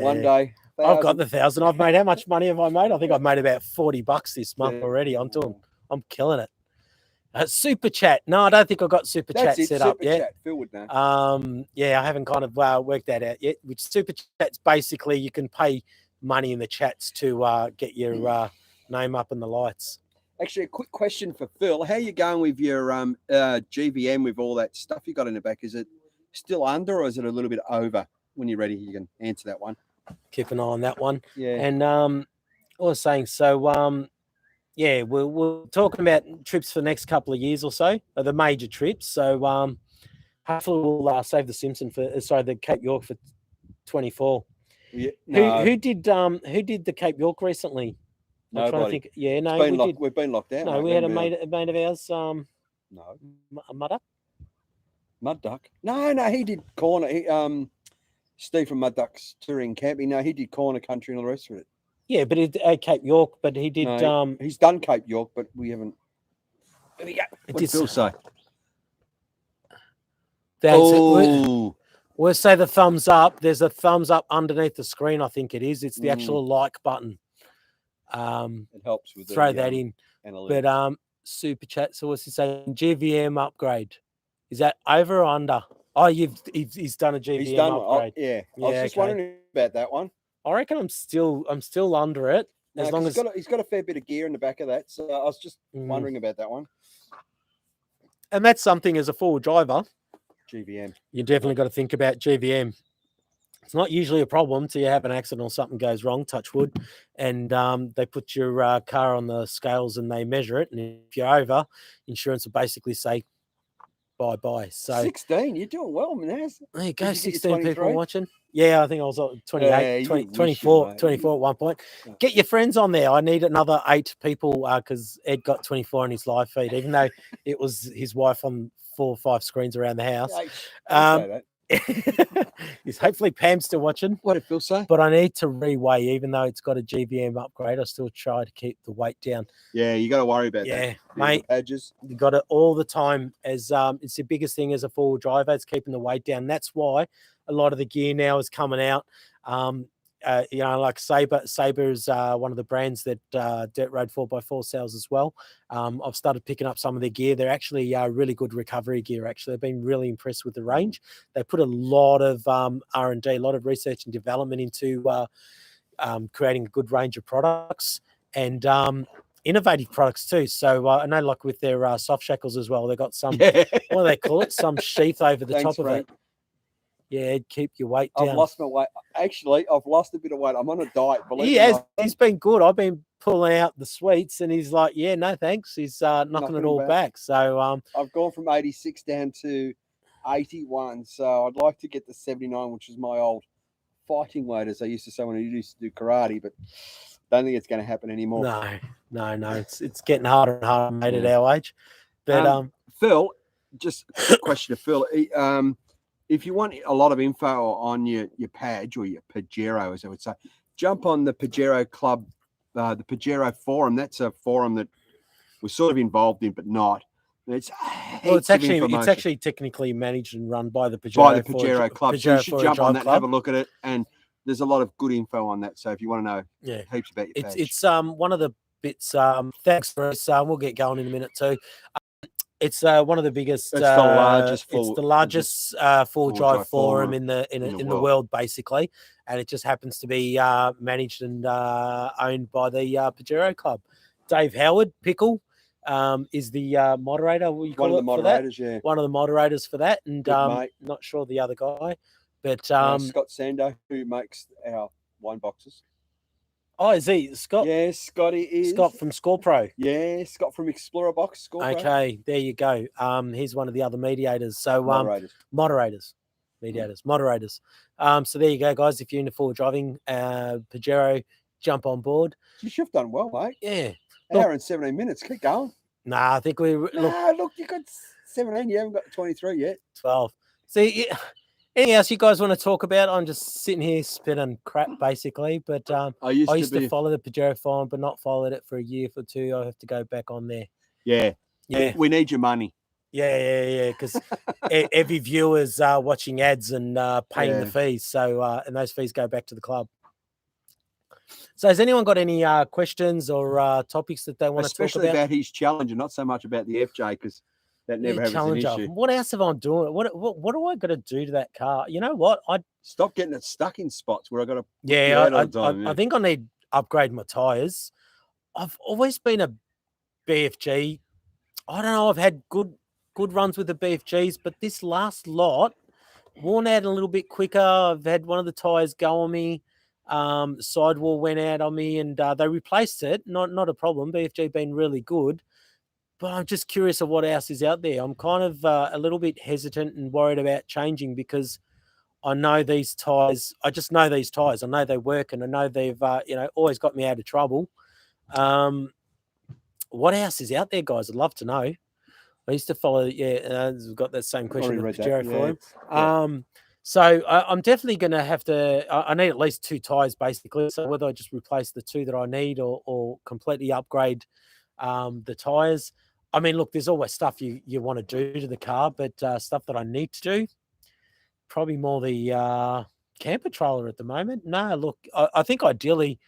One day, 1,000. I've got the 1,000. I've made how much money have I made? I think I've made about $40 this month already. I'm killing it. Super chat. No, I don't think I've got super chat set up yet. Chat. Phil would know. I haven't kind of worked that out yet. Which super chats basically you can pay money in the chats to get your name up in the lights. Actually, a quick question for Phil. How are you going with your GVM with all that stuff you got in the back? Is it still under or is it a little bit over? When you're ready, you can answer that one. Keep an eye on that one. Yeah. And I was saying, so we're talking about trips for the next couple of years or so, the major trips. So hopefully we'll save the Simpson the Cape York for 24. Yeah, no. Who did the Cape York recently? Nobody. We've been locked out. No, we had a mate of ours. No. A Mud Duck? No, he did corner. Steve from Mud Duck's touring camping. No, he did corner country and all the rest of it. Yeah, but he did Cape York, but he did. No, he's done Cape York, but we haven't. There we go. What did Phil say? We'll say the thumbs up. There's a thumbs up underneath the screen. I think it is. It's the actual like button. It helps with throw that in. Analytics. But super chat. So what's he saying? GVM upgrade. Is that over or under? Oh, he's done a GVM He's done upgrade. I was just wondering about that one. I reckon I'm still under it. as long as he's got a fair bit of gear in the back of that. So I was just Mm. wondering about that one. and that's something as a forward driver, GVM. you definitely got to think about GVM. It's not usually a problem till you have an accident or something goes wrong, touch wood, and they put your car on the scales and they measure it. And if you're over, insurance will basically say bye-bye. So 16, you're doing well, man. there you go, Did you get your 16 people 23? watching. Yeah, I think I was at 28, you 20, wish you 24, were, mate. 24 at one point. Yeah. Get your friends on there. I need another 8 people because Ed got 24 on his live feed, even though it was his wife on 4 or 5 screens around the house. Hey, don't say that. Is hopefully Pam's still watching, What did Phil say? but I need to reweigh, even though it's got a GVM upgrade. I still try to keep the weight down. Yeah, you got to worry about that. Yeah, The mate. Badges. You got it all the time. As it's the biggest thing as a forward driver. It's keeping the weight down. That's why a lot of the gear now is coming out. You know, like Saber. Saber is one of the brands that Dirt Road 4x4 sells as well. I've started picking up some of their gear. They're actually really good recovery gear. Actually, I've been really impressed with the range. They put a lot of R&D, a lot of research and development into creating a good range of products and innovative products too. So I know, like with their soft shackles as well, they've got some. Yeah. What do they call it? Some sheath over the Thanks, top Frank. of it. Yeah, keep your weight down. I've lost my weight. Actually, I've lost a bit of weight. I'm on a diet. He has. He's been good. I've been pulling out the sweets, and he's like, "Yeah, no thanks." He's knocking it all back. So I've gone from 86 down to 81. So I'd like to get to 79, which is my old fighting weight, as I used to say when I used to do karate. But don't think it's going to happen anymore. No. It's getting harder and harder, mate, at our age. But Phil, just a quick question to Phil. If you want a lot of info on your Padge or your Pajero, as I would say, jump on the Pajero Club, the Pajero Forum. That's a forum that we're sort of involved in, but not. It's actually technically managed and run by the Pajero, Club. So you should jump on that and have a look at it. And there's a lot of good info on that. So if you want to know heaps about your Padge. It's one of the bits. Thanks, Bruce. We'll get going in a minute too. It's one of the biggest. It's the largest. It's the largest full drive forum in the world, basically, and it just happens to be managed and owned by the Pajero Club. Dave Howard Pickle is the moderator. One of the moderators, yeah. One of the moderators for that, and not sure the other guy, but Scott Sando, who makes our wine boxes. Oh, is he Scott? Yeah, Scotty is. Scott from Score Pro. Yeah, Scott from Explorer Box. Score Pro. Okay, there you go. He's one of the other mediators. So moderators. So there you go, guys. If you're into forward driving, Pajero, jump on board. You've done well, mate. Yeah. Hour and 17 minutes. Keep going. Nah, I think look, you got 17. You haven't got 23 yet. 12. See, anything else you guys want to talk about? I'm just sitting here spitting crap, basically. But I used to follow the Pajero forum, but not followed it for a year or two. I have to go back on there. Yeah. We need your money. Yeah. Because every viewer's watching ads and paying the fees. So and those fees go back to the club. So has anyone got any questions or topics that they want to talk about? Especially about his Challenger, not so much about the FJ, because that never happens an issue. What else have I doing? What do I got to do to that car? You know what? I stop getting it stuck in spots where I got to. I think I need to upgrade my tires. I've always been a BFG. I don't know. I've had good runs with the BFGs, but this last lot worn out a little bit quicker. I've had one of the tires go on me. Sidewall went out on me, and they replaced it. Not a problem. BFG been really good. But I'm just curious of what else is out there. I'm kind of a little bit hesitant and worried about changing because I know these tires. I just know these tires. I know they work, and I know they've always got me out of trouble. What else is out there, guys? I'd love to know. I used to follow. We've got that same question at the Pajero forum. So I'm definitely going to have to. I need at least 2 tires, basically. So whether I just replace the 2 that I need or completely upgrade the tires. I mean, look, there's always stuff you want to do to the car, but stuff that I need to do, probably more the camper trailer at the moment. No, look, I think ideally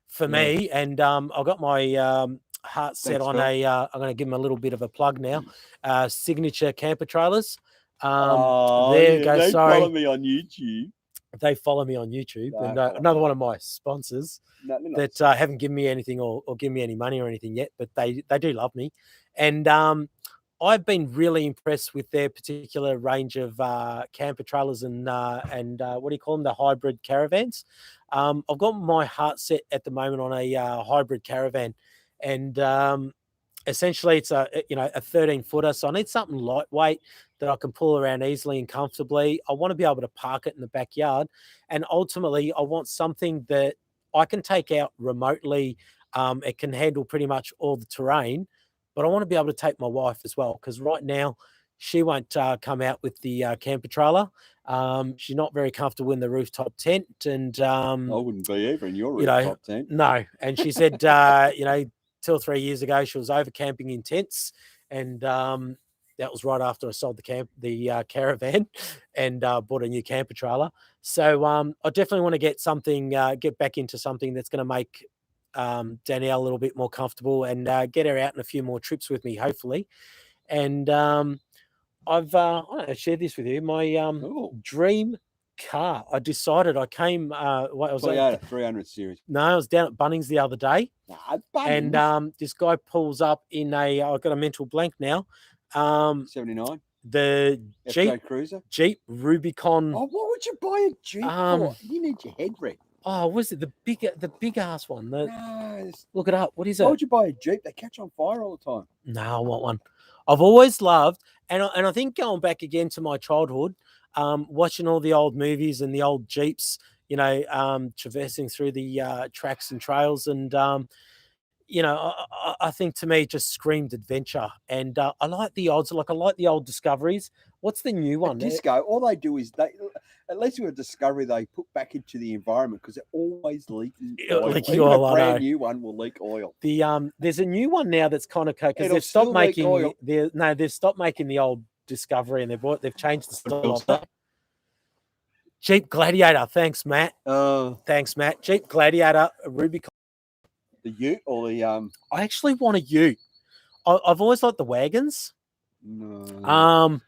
for me, and I've got my heart set on I'm going to give them a little bit of a plug now, Signature camper trailers. There you go. Sorry. Follow me on YouTube. they follow me on YouTube, They and follow another you. one of my sponsors No, they're not that the same. haven't given me anything or given me any money or anything yet, but they do love me. And I've been really impressed with their particular range of camper trailers and what do you call them? The hybrid caravans. I've got my heart set at the moment on a hybrid caravan, and essentially it's a 13-footer, so I need something lightweight that I can pull around easily and comfortably. I want to be able to park it in the backyard, and ultimately I want something that I can take out remotely. It can handle pretty much all the terrain, but I want to be able to take my wife as well, because right now she won't come out with the camper trailer. She's not very comfortable in the rooftop tent, and I wouldn't be either in your you know, rooftop tent. no. And she said, 2 or 3 years ago, she was over camping in tents, and that was right after I sold the caravan, and bought a new camper trailer. So I definitely want to get back into something that's going to make Danielle a little bit more comfortable, and get her out on a few more trips with me, hopefully. And I shared this with you. My dream car. I decided I came. I was Toyota 300 series. no, I was down at Bunnings the other day, Nah, and Bunnings. this guy pulls up in I've got a mental blank now. 79. The FJ Cruiser. Jeep Rubicon. Oh, what would you buy a Jeep for? You need your head ready. Oh, was it the big ass one? No, Look it up. What is why it? would you buy a Jeep? They catch on fire all the time. No, I want one. I've always loved, and I think going back again to my childhood, watching all the old movies and the old Jeeps, traversing through the tracks and trails, and I think to me it just screamed adventure, and I like the odds. Like I like the old Discoveries. What's the new one? Disco. All they do is at least with a Discovery, they put back into the environment because they're always leaking oil. Leaking Even oil, a I brand know. new one will leak oil. There's a new one now that's kind of because It'll they've stopped still leak oil. making they've stopped making the old Discovery, and they've changed the style of it. Jeep Gladiator. Thanks, Matt. Thanks, Matt. Jeep Gladiator Rubicon. The Ute or the I actually want a Ute. I've always liked the wagons. No.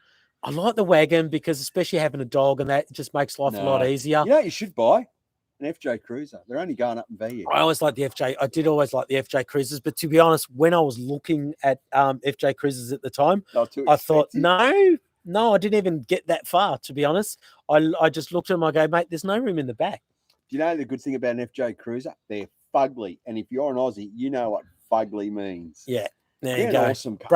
I like the wagon because especially having a dog, and that just makes life a lot easier. You know what you should buy? An FJ Cruiser. They're only going up in value. I always like the FJ. I did always like the FJ Cruisers, but to be honest, when I was looking at FJ Cruisers at the time, I thought, no, I didn't even get that far, to be honest. I just looked at them, I go, mate, there's no room in the back. Do you know the good thing about an FJ Cruiser? They're fugly. And if you're an Aussie, you know what fugly means. Yeah. There They're you go. an awesome car.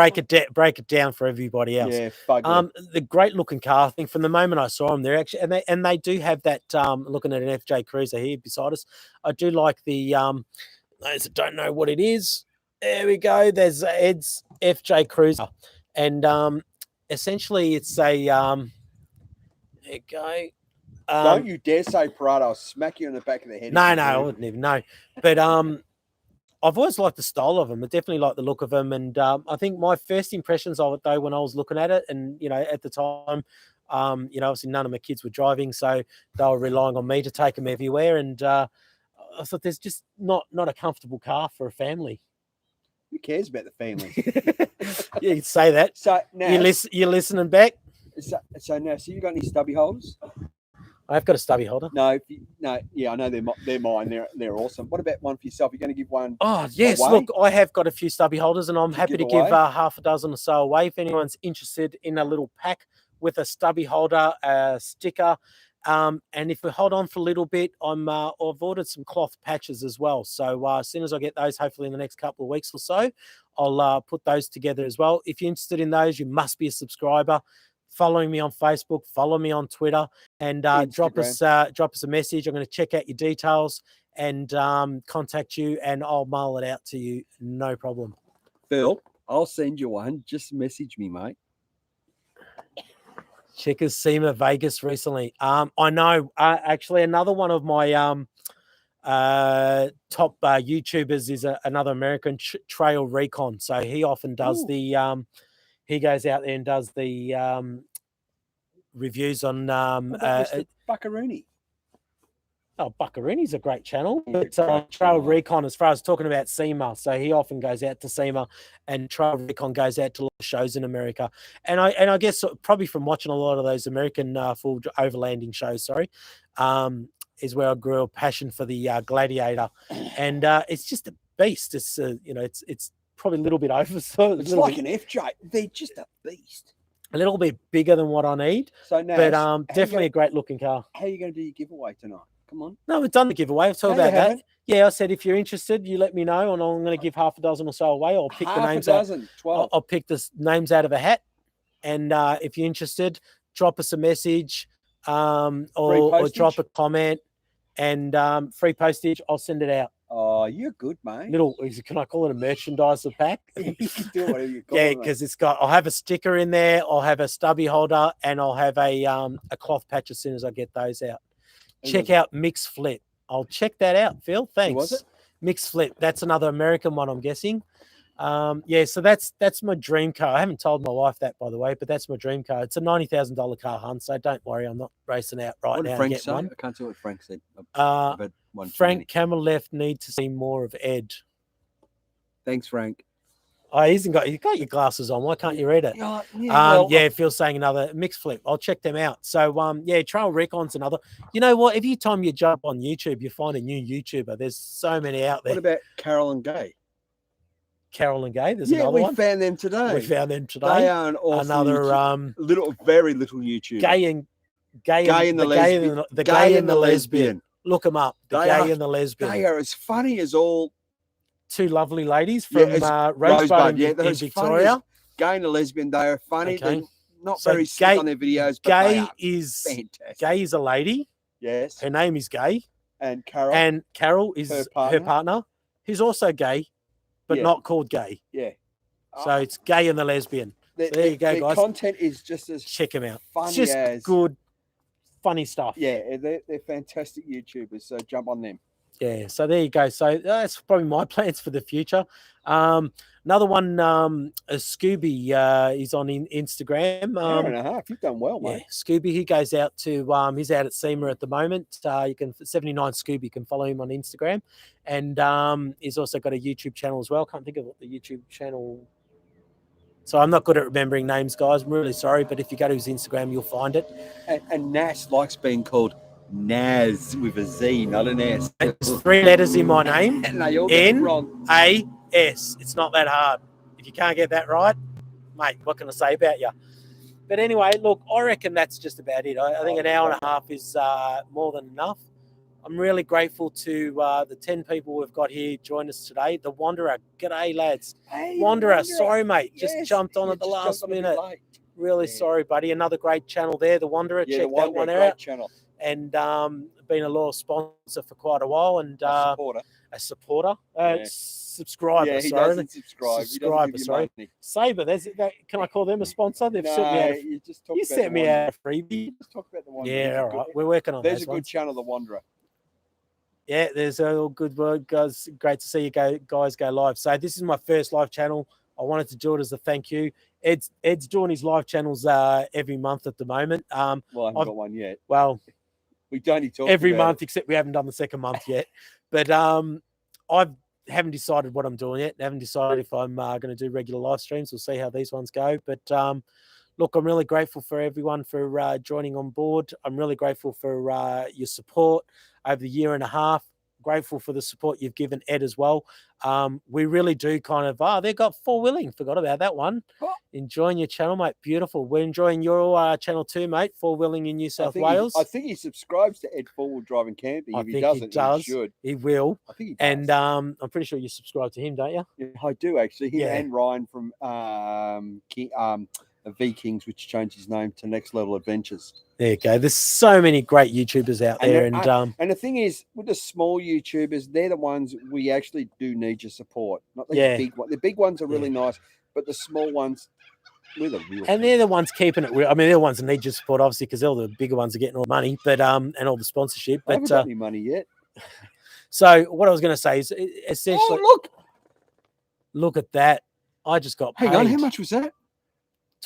Break it down for everybody else. Yeah, fugly. The great looking car. I think from the moment I saw them, they're actually and they do have that. Looking at an FJ Cruiser here beside us, I do like the. Those that don't know what it is, there we go. There's Ed's FJ Cruiser, and essentially it's a. There you go. Don't you dare say Prado. I'll smack you in the back of the head. No, I wouldn't even know. But I've always liked the style of them. I definitely like the look of them, and I think my first impressions of it, though, when I was looking at it, and at the time, obviously none of my kids were driving, so they were relying on me to take them everywhere, and I thought there's just not a comfortable car for a family. Who cares about the family? Yeah, you'd say that. So now you're listening back. So now, you got any stubby holders? I've got a stubby holder. No, yeah, I know they're mine. They're awesome. What about one for yourself? You're going to give one? Oh yes, away? look, I have got a few stubby holders, and I'm happy to give half a dozen or so away if anyone's interested in a little pack with a stubby holder, a sticker, and if we hold on for a little bit, I've ordered some cloth patches as well. So as soon as I get those, hopefully in the next couple of weeks or so, I'll put those together as well. If you're interested in those, you must be a subscriber. Following me on Facebook, follow me on Twitter, and drop us a message. I'm going to check out your details and contact you, and I'll mail it out to you, no problem. Phil, I'll send you one. Just message me, mate. Checkers SEMA Vegas recently. I know. Actually, another one of my top YouTubers is another American, Trail Recon. So he often does the. He goes out there and does the reviews on Mr. Buckaroony. Oh, Buccarini's a great channel, He's a but great Trail channel. Recon, as far as talking about SEMA, so he often goes out to SEMA, and Trail Recon goes out to a lot of shows in America. And I guess probably from watching a lot of those American full overlanding shows, is where I grew a passion for the Gladiator, and it's just a beast. It's it's probably a little bit over. So It's like an FJ. They're just a beast. a little bit bigger than what I need, So now, but definitely a great looking car. how are you going to do your giveaway tonight? Come on. No, we've done the giveaway. I've told No, you about that. haven't. Yeah, I said if you're interested, you let me know, and I'm going to give half a dozen or so away. I'll pick the Half a names out. dozen, 12. I'll pick the names out of a hat, and if you're interested, drop us a message, or drop a comment, and free postage. I'll send it out. Oh, you're good, mate. Can I call it a merchandiser pack? You can do whatever you call Yeah, it. because I'll have a sticker in there, I'll have a stubby holder, and I'll have a cloth patch as soon as I get those out. Check out Mix Flip. I'll check that out, Phil. Thanks. Who was it? Mix Flip. That's another American one, I'm guessing. Yeah, so that's my dream car. I haven't told my wife that, by the way, but that's my dream car. It's a $90,000 car, hun, so don't worry, I'm not racing out right What now did Frank to get say? one. I can't see what Frank said. Frank Camel left need to see more of Ed. Thanks, Frank. Oh, he's got your glasses on. Why can't you read it? Yeah, Phil's saying another Mix Flip. I'll check them out. So yeah, Trail Recon's another. You know what? Every time you jump on YouTube, you find a new YouTuber. There's so many out there. What about Carol and Gay? Carol and Gay? There's another one. We found them today. We found them today. They are an awesome another very little YouTuber. Gay and the lesbian. Look them up. The Gay and the Lesbian. They are as funny as all. Two lovely ladies from Rosebud in Victoria. Gay and the Lesbian. They are funny. Okay. They're not very sick on their videos, but Gay they are is fantastic. Gay is a lady. Yes. Her name is Gay. And Carol. And Carol is her partner, who's also gay, but not called Gay. Yeah. So it's Gay and the Lesbian. So there you go, guys. Content is just as check them out. Funny it's just as good, funny stuff. Yeah, they're fantastic YouTubers. So jump on them. Yeah, so there you go. So that's probably my plans for the future. Another one, Scooby, is on Instagram. Hour and a half. You've done well, mate. Yeah, Scooby, he goes out to, he's out at SEMA at the moment. You can 79 Scooby, you can follow him on Instagram, and he's also got a YouTube channel as well. Can't think of what the YouTube channel. So I'm not good at remembering names, guys. I'm really sorry, but if you go to his Instagram, you'll find it. And Nas likes being called Naz with a Z, not an S. There's 3 letters in my name. And they all get it wrong. N-A-S. It's not that hard. If you can't get that right, mate, what can I say about you? But anyway, look, I reckon that's just about it. I think an hour and a half is more than enough. I'm really grateful to the 10 people we've got here join us today. The Wanderer. G'day, lads. Hey, Wanderer. Sorry, mate. Yes, just jumped on at the last minute. Really sorry, buddy. Another great channel there, The Wanderer. Yeah, check that one out. Channel. And been a loyal sponsor for quite a while, and a supporter, Yeah. subscriber. Yeah, he sorry, doesn't subscribe. Subscriber, sorry. Saber, can I call them a sponsor? They've sent me out. You sent me out a freebie. Just talk about the Wanderer. Yeah, all right. We're working on. There's a good channel, The Wanderer. Yeah, there's a good word, guys. Great to see you guys go live. So this is my first live channel. I wanted to do it as a thank you. Ed's doing his live channels every month at the moment. Well, I haven't got one yet. Well, we don't talk every month, except we haven't done the second month yet. But I haven't decided what I'm doing yet. I haven't decided if I'm going to do regular live streams. We'll see how these ones go. But look, I'm really grateful for everyone for joining on board. I'm really grateful for your support over the year and a half. Grateful for the support you've given Ed as well. We really do kind of, they got 4-wheeling. Forgot about that one. Oh. Enjoying your channel, mate. Beautiful. We're enjoying your channel too, mate. 4-wheeling in New South Wales. I think he subscribes to Ed Forward Driving Camping. If he doesn't, he should. He will. I think he does. And I'm pretty sure you subscribe to him, don't you? Yeah, I do actually. Him and Ryan from V-Kings, which changed his name to Next Level Adventures. There you go. There's so many great YouTubers out there. And the thing is, with the small YouTubers, they're the ones we actually do need your support. Not the big ones. The big ones are really nice, but the small ones, we're the real. And they're the ones keeping it real. I mean, they're the ones that need your support, obviously, because all the bigger ones are getting all the money, but and all the sponsorship. But I haven't got any money yet. So what I was going to say is essentially, oh, look at that. I just got paid. Hang on, how much was that?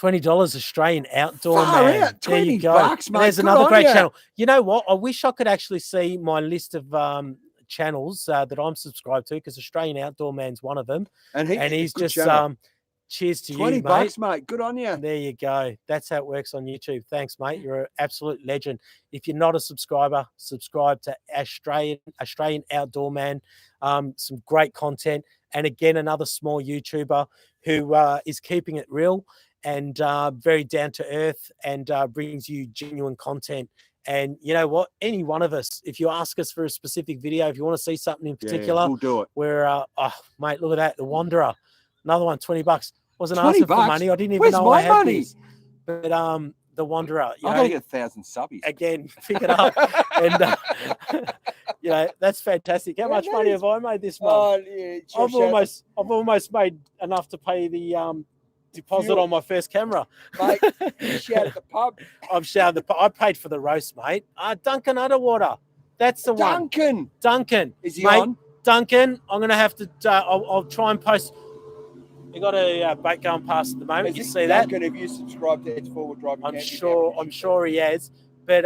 $20 Australian Outdoor Far Man. out, There you $20, go. mate. And there's Good another on great ya. channel. You know what? I wish I could actually see my list of channels that I'm subscribed to, because Australian Outdoor Man's one of them. And He's good just channel. cheers to $20, you, mate. mate. Good on you. There you go. That's how it works on YouTube. Thanks, mate. You're an absolute legend. If you're not a subscriber, subscribe to Australian Outdoor Man. Some great content. And again, another small YouTuber who is keeping it real and very down to earth, and brings you genuine content. And you know what? Any one of us, if you ask us for a specific video, if you want to see something in particular, we'll do it. where, oh, mate, look at that. The Wanderer. Another one, $20. Wasn't 20 asking for bucks? money. I didn't even Where's know my I had money? this. But the Wanderer, you I've know, got to get 1,000 subbies. again, pick it up. And you know, that's fantastic. How much money have I made this month? Oh, yeah, I've almost made enough to pay the deposit Fuel. on my first camera. mate. You shout at the pub. I've shouted the I paid for the roast, mate. Duncan Underwater. That's the one. Duncan. Is he mate, on? Duncan, I'm gonna have to I'll try and post. We got a boat going past at the moment. You see that? Duncan, have you subscribed to Ed's Forward Drive? I'm sure he has. But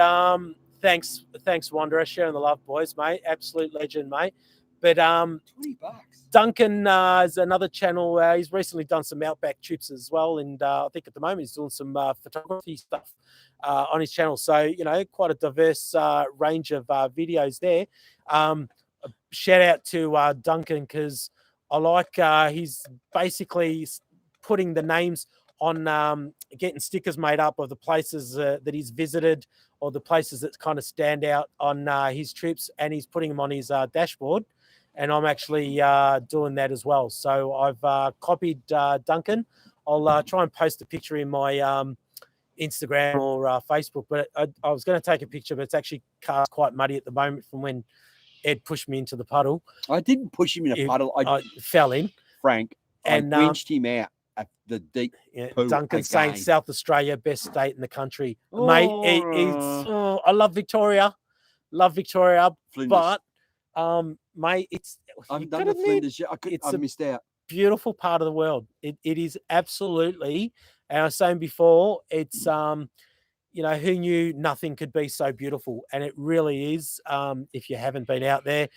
thanks, Wanderer, sharing the love, boys, mate. Absolute legend, mate. But $20. Duncan is another channel. He's recently done some outback trips as well, and I think at the moment he's doing some photography stuff on his channel. So you know, quite a diverse range of videos there. Shout out to Duncan, because I like he's basically putting the names on, getting stickers made up of the places that he's visited, or the places that kind of stand out on his trips, and he's putting them on his dashboard. And I'm actually doing that as well. So I've copied Duncan. I'll try and post a picture in my Instagram or Facebook. But I was going to take a picture, but it's actually quite muddy at the moment from when Ed pushed me into the puddle. I didn't push him in a puddle. I fell in. Frank, and I winched him out at the deep poo. Duncan saying South Australia, best state in the country. Oh. Mate, I love Victoria. Flinders. But mate, I've done the Flinders. I missed out. Beautiful part of the world. It is absolutely, and I was saying before, it's you know, who knew nothing could be so beautiful? And it really is. If you haven't been out there,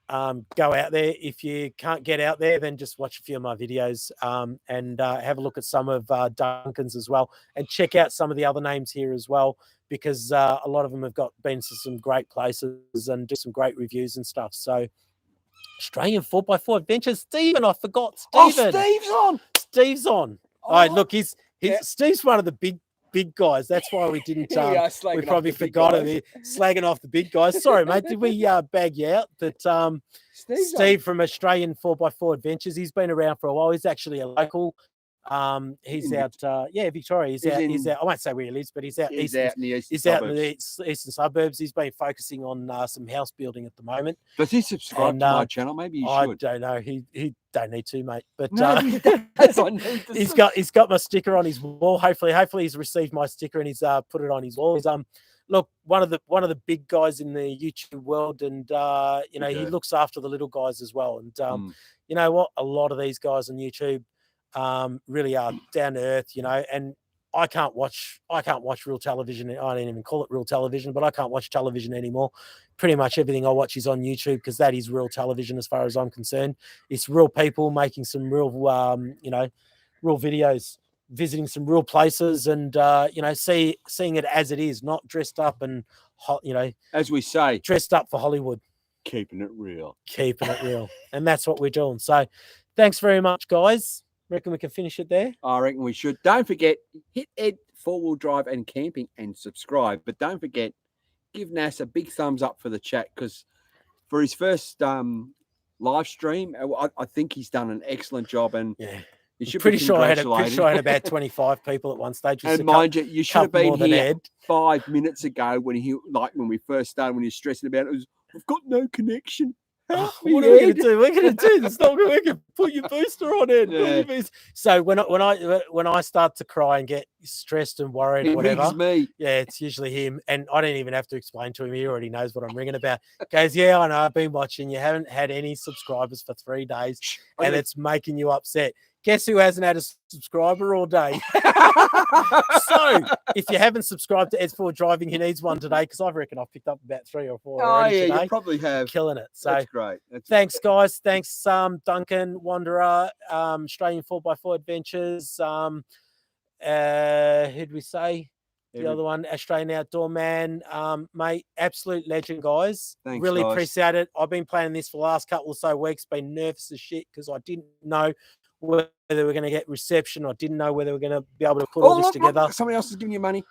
go out there. If you can't get out there, then just watch a few of my videos and have a look at some of Duncan's as well, and check out some of the other names here as well, because a lot of them have been to some great places and do some great reviews and stuff. So Australian 4x4 Adventures, Stephen, I forgot. Stephen. Oh, Steve's on. All right, look, he's Steve's one of the big guys. That's why we didn't. We probably forgot him. Slagging off the big guys. Sorry, mate. Did we bag you out? But Steve from Australian 4x4 Adventures. He's been around for a while. He's actually a local. He's out. Victoria. He's out. I won't say where he lives, but he's out. He's out in the eastern He's out in the eastern suburbs. He's been focusing on some house building at the moment. Does he subscribe to my channel? Maybe he should. I don't know. He don't need to, mate. But no, he's got my sticker on his wall. Hopefully he's received my sticker and he's put it on his wall. He's look, one of the big guys in the YouTube world, and you know, he looks after the little guys as well. And you know what, a lot of these guys on YouTube really are down to earth, you know. And I can't watch real television. I don't even call it real television, but I can't watch television anymore. Pretty much everything I watch is on YouTube, because that is real television as far as I'm concerned. It's real people making some real real videos, visiting some real places, and you know, seeing it as it is, not dressed up and you know, as we say, dressed up for Hollywood. Keeping it real. And that's what we're doing. So thanks very much, guys. Reckon we can finish it there? I reckon we should. Don't forget, hit Ed 4-Wheel Drive and Camping and subscribe. But don't forget, give Nas a big thumbs up for the chat, because for his first live stream, I think he's done an excellent job. And you should pretty sure I had about 25 people at one stage. And mind you, you should have been here 5 minutes ago when we first started, when he was stressing about it. I've got no connection. What are we going to do? We're going to do this. Not going to put your booster on it. Yeah. So when I start to cry and get stressed and worried or whatever, it's me. Yeah, it's usually him, and I don't even have to explain to him. He already knows what I'm ringing about. Goes, yeah, I know. I've been watching. You haven't had any subscribers for 3 days, and it's making you upset. Guess who hasn't had a subscriber all day? So, if you haven't subscribed to S4 Driving, he needs one today because I reckon I've picked up about 3 or 4 Oh already yeah, today. you probably have. Killing it. So, That's great. thanks, guys. Thanks, Duncan, Wanderer, Australian 4x4 Adventures. Who'd we say? The other one, Australian Outdoor Man. Mate, absolute legend, guys. Thanks, really guys. appreciate it. I've been planning this for the last couple or so weeks, been nervous as shit because I didn't know whether we're going to get reception. I didn't know whether we're going to be able to put all this together. Somebody else is giving you money.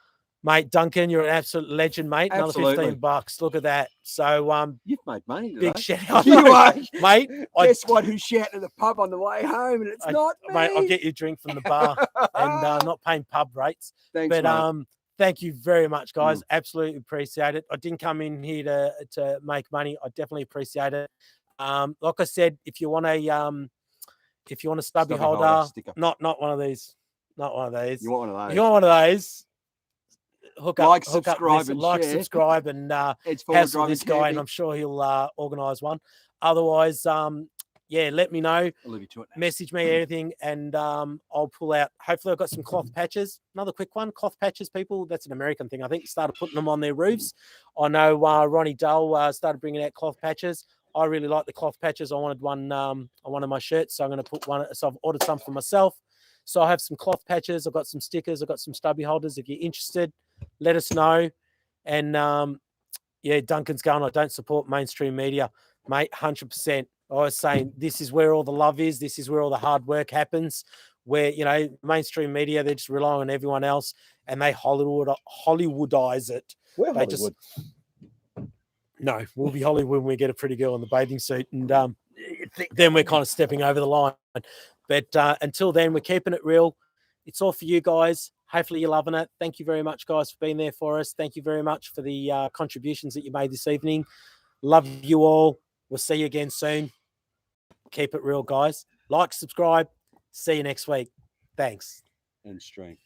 Mate, Duncan, you're an absolute legend, mate. Absolutely. Another $15. Look at that. So, You've made money today. big shout out. You are. Mate. Guess what? Who's shouting at the pub on the way home? And it's not me. Mate, I'll get you a drink from the bar and not paying pub rates. Thanks, But mate. thank you very much, guys. Absolutely appreciate it. I didn't come in here to make money. I definitely appreciate it. Like I said, if you want a stubby holder, sticker. not one of these. Not one of these. You want one of those? If you want one of those, hook up, Like, hook up subscribe, this, and like, share. subscribe, and It's for hassle driving this guy, and camping. I'm sure he'll organise one. Otherwise, yeah, let me know. I'll leave you to it. Message me anything, and I'll pull out. Hopefully, I've got some cloth patches. Another quick one, cloth patches, people. That's an American thing. I think started putting them on their roofs. I know Ronnie Dull started bringing out cloth patches. I really like the cloth patches. I wanted one on one of my shirts, so I'm going to put one. So I've ordered some for myself. So I have some cloth patches. I've got some stickers. I've got some stubby holders. If you're interested, let us know. And yeah, Duncan's going, I don't support mainstream media, mate. 100%. I was saying this is where all the love is. This is where all the hard work happens. Where, you know, mainstream media, they just rely on everyone else and they Hollywoodize it. We're They Hollywood. No, we'll be Hollywood when we get a pretty girl in the bathing suit, and then we're kind of stepping over the line. But until then, we're keeping it real. It's all for you guys. Hopefully you're loving it. Thank you very much, guys, for being there for us. Thank you very much for the contributions that you made this evening. Love you all. We'll see you again soon. Keep it real, guys. Like, subscribe. See you next week. Thanks. And strength.